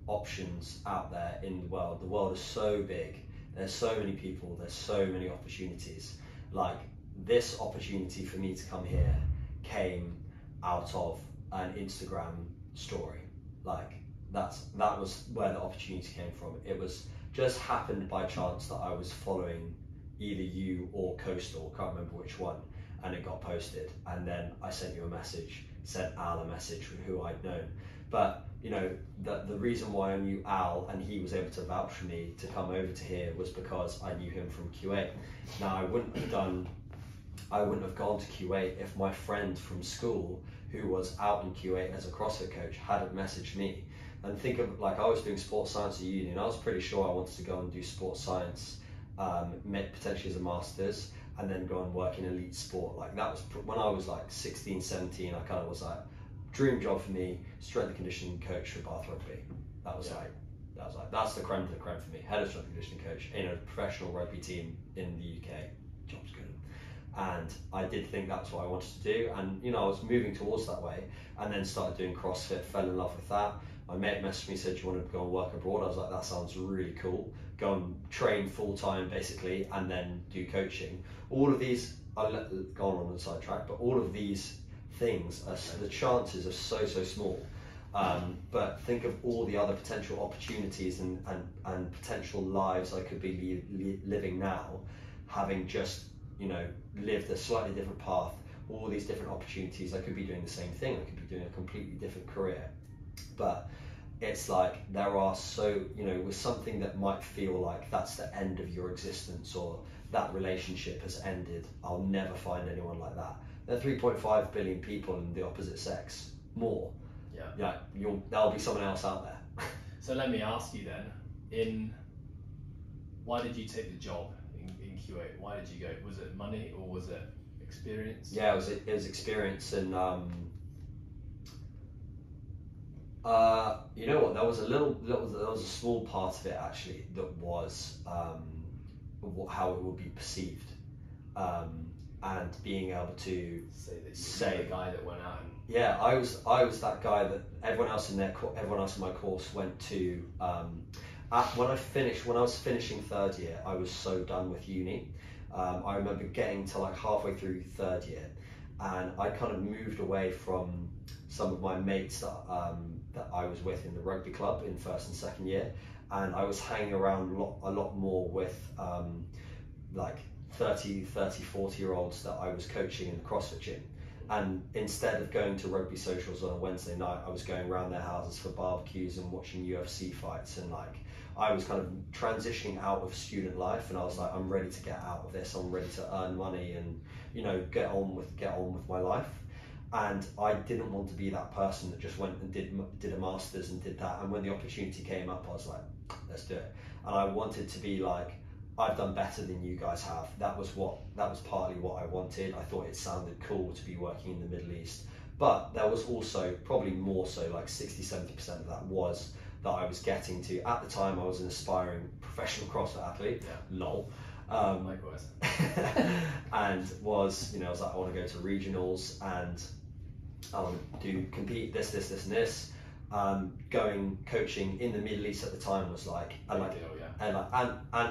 options out there in the world. The world is so big. There's so many people. There's so many opportunities. Like, this opportunity for me to come here came out of an Instagram story. Like, that was where the opportunity came from. It was just happened by chance that I was following either you or Coastal, can't remember which one, and it got posted, and then I sent you a message, sent Al a message from who I'd known. But you know, the reason why I knew Al and he was able to vouch for me to come over to here was because I knew him from Q8. Now I wouldn't have gone to Q8 if my friend from school who was out in Q8 as a CrossFit coach hadn't messaged me. And think of, like, I was doing sports science at uni and I was pretty sure I wanted to go and do sports science, potentially as a master's, and then go and work in elite sport. Like, that was when I was like 16, 17, I kind of was like, dream job for me, strength and conditioning coach for Bath Rugby. That was like, that's the creme de la creme for me. Head of strength and conditioning coach in a professional rugby team in the UK. Job's good. And I did think that's what I wanted to do. And, you know, I was moving towards that way, and then started doing CrossFit, fell in love with that. My mate messaged me, said, do you want to go and work abroad? I was like, that sounds really cool. Go and train full time basically, and then do coaching. All of these, I'll go on the sidetrack, but all of these things, the chances are so small. But think of all the other potential opportunities and potential lives I could be living now, having just, you know, lived a slightly different path, all these different opportunities. I could be doing the same thing, I could be doing a completely different career. But it's like, there are so, you know, with something that might feel like that's the end of your existence, or that relationship has ended, I'll never find anyone like that. There are 3.5 billion people in the opposite sex, more. Yeah. There'll be someone else out there. So let me ask you then, why did you take the job in Q8? Why did you go? Was it money or was it experience? Yeah, it was experience, and you know what? There was a small part of it actually that was how it would be perceived, and being able to Say that you say, were the guy that went out and yeah, I was that guy that everyone else in my course went to. When I was finishing third year, I was so done with uni. I remember getting to like halfway through third year, and I kind of moved away from some of my mates that I was with in the rugby club in first and second year, and I was hanging around a lot more with like 40-year-olds that I was coaching in the CrossFit gym. And instead of going to rugby socials on a Wednesday night, I was going around their houses for barbecues and watching UFC fights, and like I was kind of transitioning out of student life, and I was like, I'm ready to get out of this. I'm ready to earn money and, you know, get on with my life. And I didn't want to be that person that just went and did a master's and did that. And when the opportunity came up, I was like, let's do it. And I wanted to be like, I've done better than you guys have. That was partly what I wanted. I thought it sounded cool to be working in the Middle East. But there was also, probably more so, like 60-70% of that was that I was getting to. At the time, I was an aspiring professional CrossFit athlete. Yeah. Lol. Likewise. And was, you know, I was like, I want to go to regionals and I want to compete this, and this. Coaching in the Middle East at the time was like, and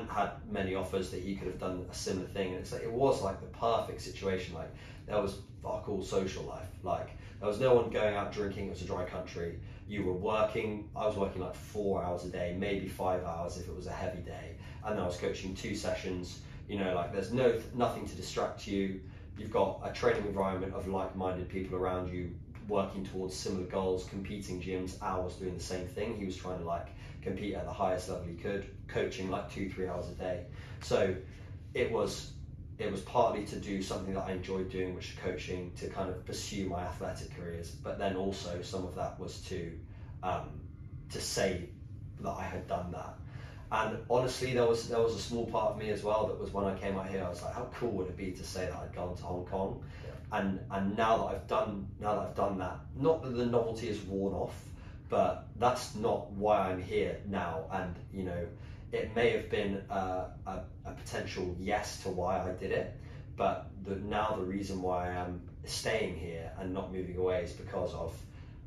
had many offers that you could have done a similar thing. And it's like, it was like the perfect situation. Like there was fuck all social life. Like there was no one going out drinking. It was a dry country. You were working. I was working like 4 hours a day, maybe 5 hours if it was a heavy day. And I was coaching 2 sessions. You know, like there's nothing to distract you. You've got a training environment of like-minded people around you, working towards similar goals, competing gyms, hours doing the same thing. He was trying to like compete at the highest level he could, coaching like 2-3 hours a day. So it was partly to do something that I enjoyed doing, which is coaching, to kind of pursue my athletic careers. But then also some of that was to say that I had done that. And honestly, there was a small part of me as well that was, when I came out here, I was like, how cool would it be to say that I'd gone to Hong Kong? And now that I've done that, not that the novelty is worn off, but that's not why I'm here now. And you know, it may have been a potential yes to why I did it, but now the reason why I am staying here and not moving away is because of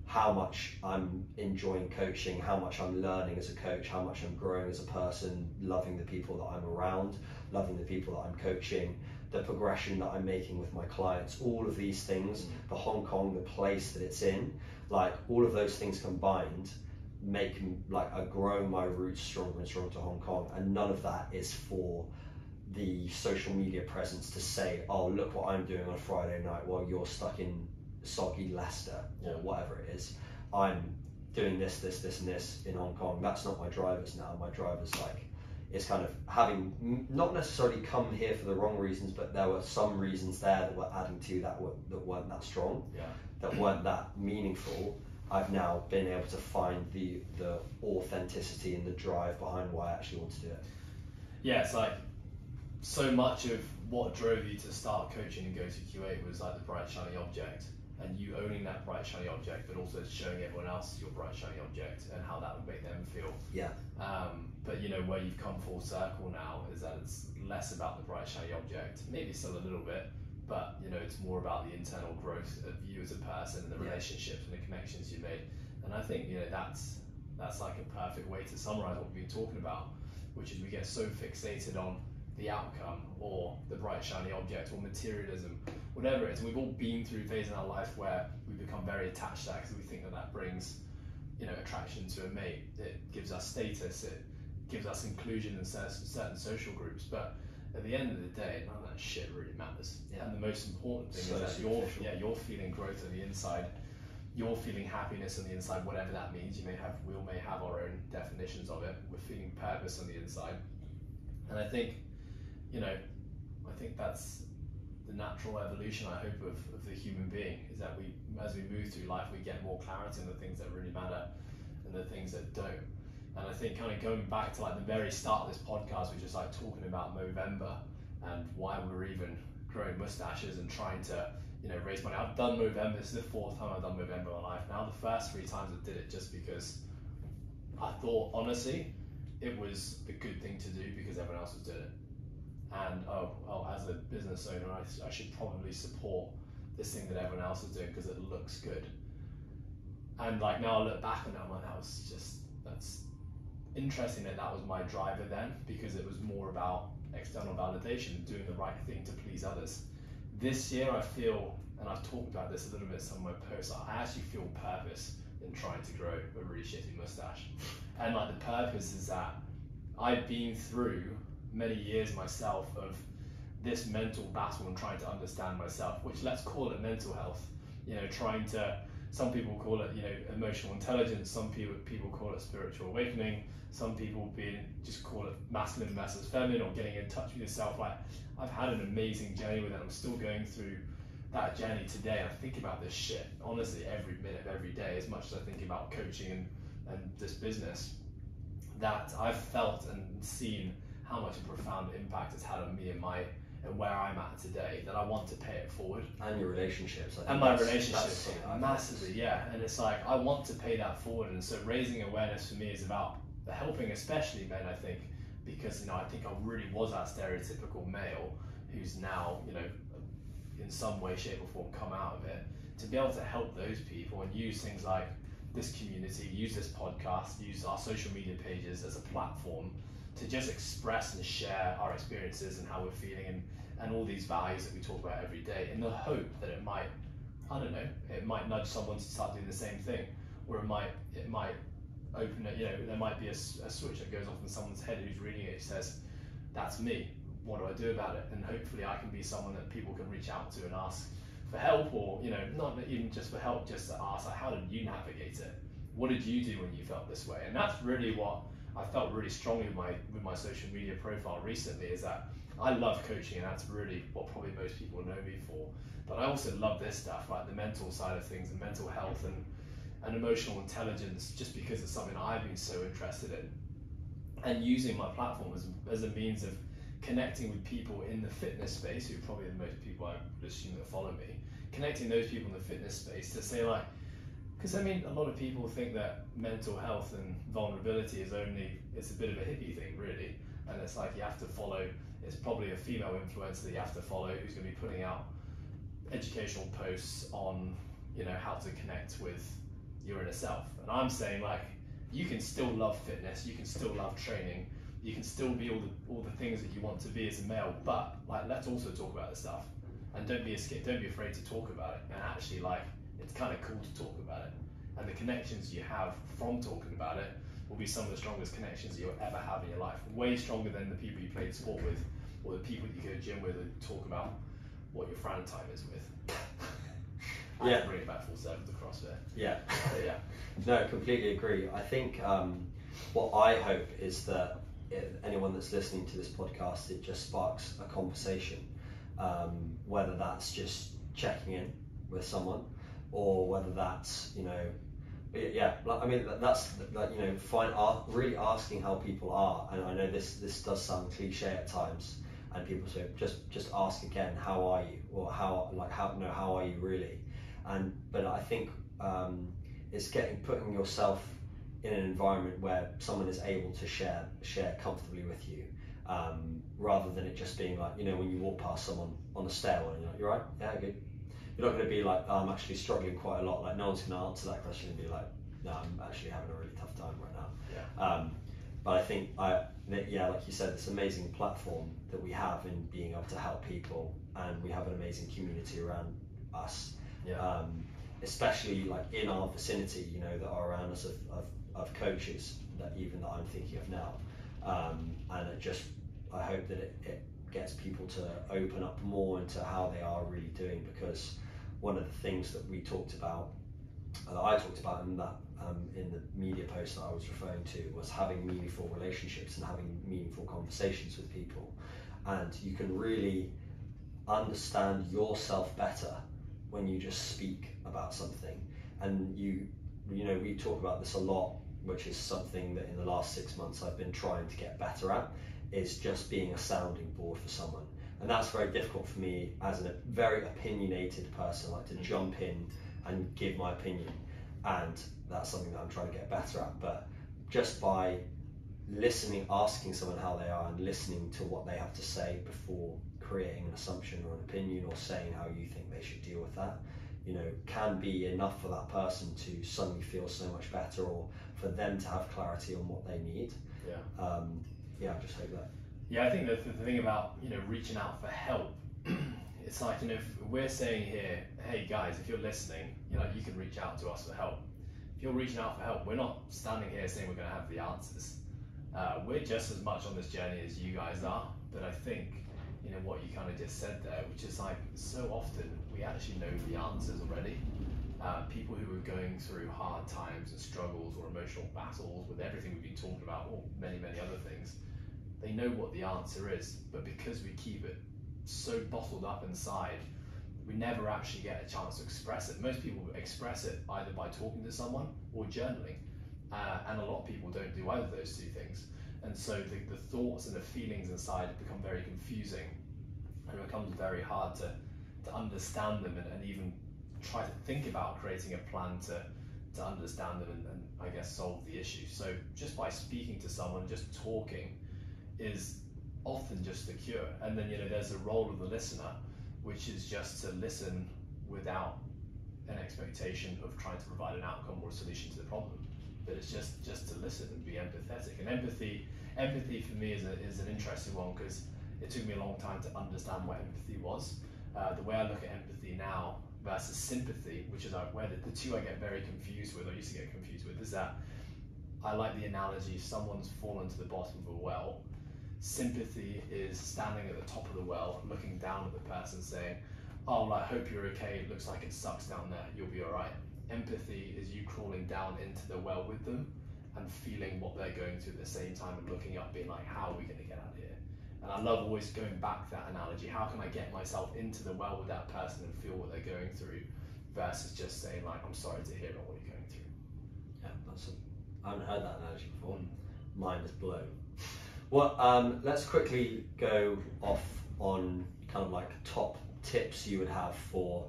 how much I'm enjoying coaching, how much I'm learning as a coach, how much I'm growing as a person, loving the people that I'm around, loving the people that I'm coaching, the progression that I'm making with my clients, all of these things, the Hong Kong, the place that it's in, like all of those things combined make like I grow my roots stronger and stronger to Hong Kong. And none of that is for the social media presence to say, oh, look what I'm doing on a Friday night while you're stuck in soggy Leicester or whatever it is. I'm doing this and this in Hong Kong. That's not my drivers now. My drivers, like, it's kind of having not necessarily come here for the wrong reasons, but there were some reasons there that were adding to that weren't that strong, that weren't that meaningful. I've now been able to find the authenticity and the drive behind why I actually want to do it. Yeah, it's like so much of what drove you to start coaching and go to Q8 was like the bright shiny object, and you owning that bright shiny object, but also showing everyone else your bright shiny object and how that would make them feel. Yeah. But you know, where you've come full circle now is that it's less about the bright shiny object, maybe still a little bit, but you know, it's more about the internal growth of you as a person and the relationships and the connections you made. And I think, you know, that's like a perfect way to summarize what we've been talking about, which is we get so fixated on the outcome or the bright shiny object or materialism, whatever it is. We've all been through phases in our life where we become very attached to that because we think that brings, you know, attraction to a mate. It gives us status, it gives us inclusion in certain social groups, but at the end of the day, none of that shit really matters. And the most important thing is that you're feeling growth on the inside, you're feeling happiness on the inside, whatever that means. We all may have our own definitions of it. We're feeling purpose on the inside, and I think, you know, that's the natural evolution, I hope, of the human being, is that as we move through life, we get more clarity on the things that really matter and the things that don't. And I think kind of going back to like the very start of this podcast, we're just like talking about Movember and why we're even growing mustaches and trying to, you know, raise money. I've done Movember. This is the 4th time I've done Movember in my life now. The first 3 times I did it just because I thought, honestly, it was a good thing to do because everyone else was doing it. and oh, as a business owner, I should probably support this thing that everyone else is doing because it looks good. And like now I look back on it, I'm like, that's interesting that was my driver then, because it was more about external validation, doing the right thing to please others. This year I feel, and I've talked about this a little bit in some of my posts, I actually feel purpose in trying to grow a really shitty mustache. And like the purpose is that I've been through many years myself of this mental battle and trying to understand myself, which let's call it mental health. Some people call it, emotional intelligence, some people call it spiritual awakening, some people just call it masculine versus feminine, or getting in touch with yourself. Like, I've had an amazing journey with it. I'm still going through that journey today. I think about this shit, honestly, every minute of every day, as much as I think about coaching and this business, that I've felt and seen how much a profound impact it's had on me and where I'm at today, that I want to pay it forward. And your relationships. And my relationships, massively, yeah. And it's like, I want to pay that forward. And so raising awareness for me is about helping, especially men, I think, because, I think I really was that stereotypical male who's now, in some way, shape or form come out of it, to be able to help those people and use things like this community, use this podcast, use our social media pages as a platform to just express and share our experiences and how we're feeling and all these values that we talk about every day, in the hope that it might, I don't know, it might nudge someone to start doing the same thing, or it might open it, there might be a switch that goes off in someone's head who's reading it, says, that's me, what do I do about it? And hopefully I can be someone that people can reach out to and ask for help, or, not even just for help, just to ask, like, how did you navigate it? What did you do when you felt this way? And that's really what I felt really strongly with my social media profile recently, is that I love coaching, and that's really what probably most people know me for. But I also love this stuff, like the mental side of things, and mental health and emotional intelligence, just because it's something I've been so interested in. And using my platform as a means of connecting with people in the fitness space, who are probably the most people I would assume that follow me, connecting those people in the fitness space to say, like, because a lot of people think that mental health and vulnerability it's a bit of a hippie thing, really. And it's like, you have to follow, it's probably a female influencer that you have to follow, who's going to be putting out educational posts on, how to connect with your inner self. And I'm saying, like, you can still love fitness, you can still love training, you can still be all the things that you want to be as a male, but like, let's also talk about this stuff. And don't be afraid to talk about it. And actually, like, it's kind of cool to talk about it. And the connections you have from talking about it will be some of the strongest connections you'll ever have in your life. Way stronger than the people you played sport with, or the people you go to the gym with and talk about what your Fran time is with. I Yeah. bring it back full circle to CrossFit. Yeah. But yeah. No, completely agree. I think what I hope is that anyone that's listening to this podcast, it just sparks a conversation, whether that's just checking in with someone, or whether that's, that's like, really asking how people are. And I know this does sound cliche at times, and people say, just ask again, how are you, or how are you really? But I think it's putting yourself in an environment where someone is able to share comfortably with you, rather than it just being like, when you walk past someone on the stairwell and you're like, you're right, yeah, good. You're not going to be like, I'm actually struggling quite a lot. Like, no one's going to answer that question and be like, no, I'm actually having a really tough time right now. Yeah. But I think, like you said, this amazing platform that we have in being able to help people, and we have an amazing community around us. Yeah. Especially like in our vicinity, that are around us of coaches that I'm thinking of now. And I hope that it gets people to open up more into how they are really doing, because one of the things that I talked about in the media post that I was referring to was having meaningful relationships and having meaningful conversations with people. And you can really understand yourself better when you just speak about something. And we talk about this a lot, which is something that in the last 6 months I've been trying to get better at, is just being a sounding board for someone. And that's very difficult for me as a very opinionated person, like to jump in and give my opinion. And that's something that I'm trying to get better at. But just by listening, asking someone how they are and listening to what they have to say before creating an assumption or an opinion or saying how you think they should deal with that, you know, can be enough for that person to suddenly feel so much better, or for them to have clarity on what they need. Yeah, I just hope that. Yeah, I think the thing about, you know, reaching out for help, it's like, you know, if we're saying here, hey guys, if you're listening, you know, you can reach out to us for help. If you're reaching out for help, we're not standing here saying we're going to have the answers. We're just as much on this journey as you guys are, but I think, you know, what you kind of just said there, which is like, so often we actually know the answers already. People who are going through hard times and struggles or emotional battles with everything we've been talking about, or many, many other things, they know what the answer is, but because we keep it so bottled up inside, we never actually get a chance to express it. Most people express it either by talking to someone or journaling, and a lot of people don't do either of those two things. And so the thoughts and the feelings inside become very confusing, and it becomes very hard to understand them and even try to think about creating a plan to understand them and I guess solve the issue. So just by speaking to someone, just talking, is often just the cure. And then, you know, there's the role of the listener, which is just to listen without an expectation of trying to provide an outcome or a solution to the problem. But it's just to listen and be empathetic. And empathy for me is an interesting one, because it took me a long time to understand what empathy was. The way I look at empathy now versus sympathy, which is where the two I get very confused with, or used to get confused with, is that I like the analogy, someone's fallen to the bottom of a well. Sympathy is standing at the top of the well, looking down at the person saying, oh, I hope you're okay, it looks like it sucks down there, you'll be all right. Empathy is you crawling down into the well with them and feeling what they're going through at the same time, and looking up being like, how are we going to get out of here? And I love always going back to that analogy, how can I get myself into the well with that person and feel what they're going through, versus just saying like, I'm sorry to hear about what you're going through. Yeah, I haven't heard that analogy before. Mind is blown. Well, let's quickly go off on kind of like top tips you would have for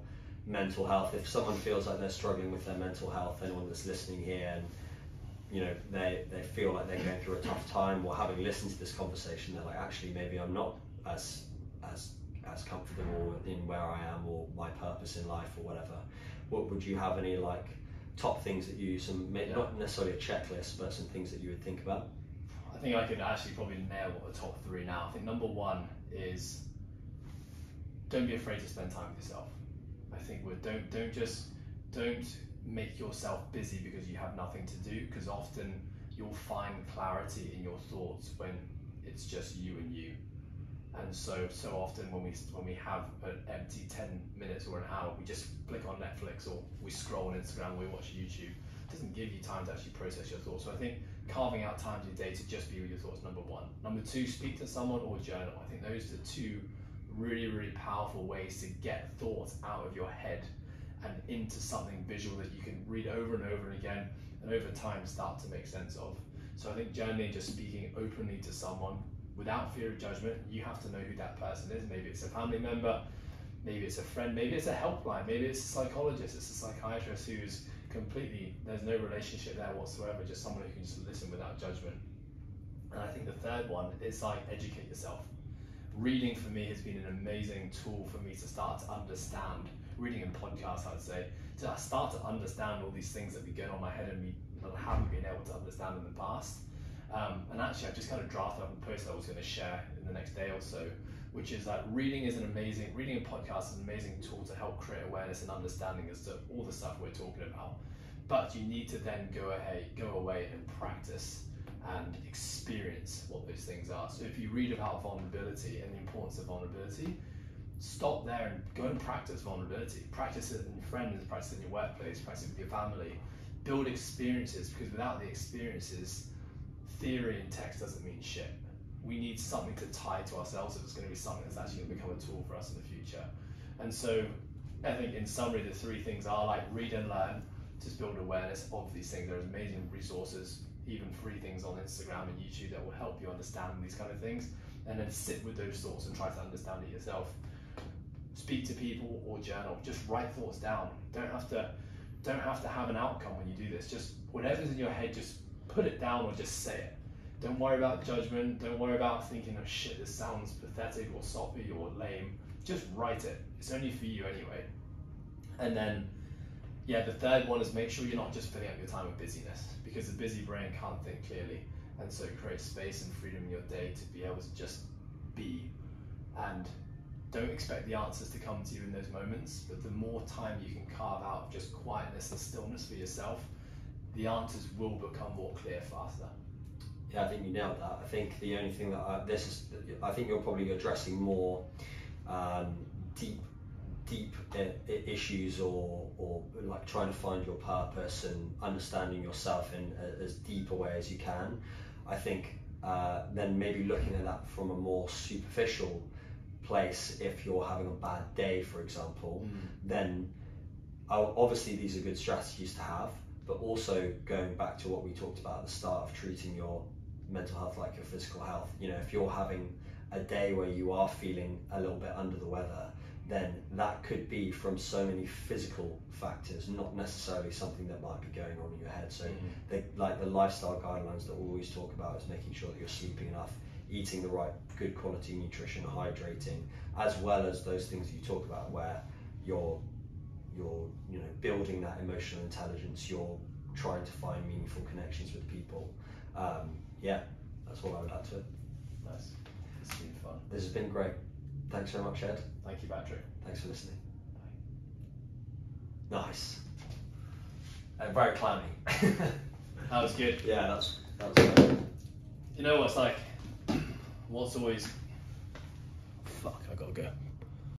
mental health. If someone feels like they're struggling with their mental health, anyone that's listening here, and you know, they feel like they're going through a tough time, or having listened to this conversation, they're like, actually maybe I'm not as comfortable in where I am or my purpose in life or whatever, what would you have any like top things that you use, and maybe not necessarily a checklist, but some things that you would think about? I think I could actually probably nail the top three now. I think number one is, don't be afraid to spend time with yourself. I think don't make yourself busy because you have nothing to do, because often you'll find clarity in your thoughts when it's just you and you. And so often when we have an empty 10 minutes or an hour, we just click on Netflix, or we scroll on Instagram, or we watch YouTube. It doesn't give you time to actually process your thoughts. So I think carving out time in your day to just be with your thoughts, number one. Number two, speak to someone or journal. I think those are two really, really powerful ways to get thoughts out of your head and into something visual that you can read over and over again, and over time start to make sense of. So I think journaling, just speaking openly to someone without fear of judgment. You have to know who that person is. Maybe it's a family member, maybe it's a friend, maybe it's a helpline, maybe it's a psychologist, it's a psychiatrist who's completely, there's no relationship there whatsoever, just someone who can just listen without judgment. And I think the third one is like, educate yourself. Reading for me has been an amazing tool for me to start to understand, reading and podcasts I'd say, to start to understand all these things that be going on in my head and me that I haven't been able to understand in the past. And actually I've just kind of drafted up a post I was going to share in the next day or so, which is that reading and podcasts is an amazing tool to help create awareness and understanding as to all the stuff we're talking about. But you need to then go away and practice and experience what those things are. So if you read about vulnerability and the importance of vulnerability, stop there and go and practice vulnerability. Practice it in your friends, practice it in your workplace, practice it with your family. Build experiences, because without the experiences, theory and text doesn't mean shit. We need something to tie to ourselves if it's going to be something that's actually going to become a tool for us in the future. And so I think in summary, the three things are like, read and learn, just build awareness of these things. There's amazing resources, even free things on Instagram and YouTube that will help you understand these kind of things, and then sit with those thoughts and try to understand it yourself. Speak to people or journal, just write thoughts down. Don't have to have an outcome when you do this. Just whatever's in your head, just put it down or just say it. Don't worry about judgment. Don't worry about thinking, oh shit, this sounds pathetic or soppy or lame. Just write it. It's only for you anyway. And then, yeah, the third one is make sure you're not just filling up your time with busyness, because the busy brain can't think clearly. And so create space and freedom in your day to be able to just be. And don't expect the answers to come to you in those moments, but the more time you can carve out just quietness and stillness for yourself, the answers will become more clear faster. Yeah, I think you nailed that. I think the only thing that I think you're probably addressing more deep issues or like trying to find your purpose and understanding yourself in as deep a way as you can. I think then maybe looking at that from a more superficial place, if you're having a bad day, for example, then obviously these are good strategies to have, but also going back to what we talked about at the start of treating your mental health like your physical health. You know, if you're having a day where you are feeling a little bit under the weather, then that could be from so many physical factors, not necessarily something that might be going on in your head. So like the lifestyle guidelines that we always talk about is making sure that you're sleeping enough, eating the right good quality nutrition, hydrating, as well as those things you talk about where you're you know, building that emotional intelligence, you're trying to find meaningful connections with people. Yeah, that's what I would add to it. Nice. It's been fun. This has been great. Thanks very much, Ed. Thank you, Patrick. Thanks for listening. Nice. Very clammy. That was good. Yeah, that was good. You know what's like, what's always... Fuck, I gotta go.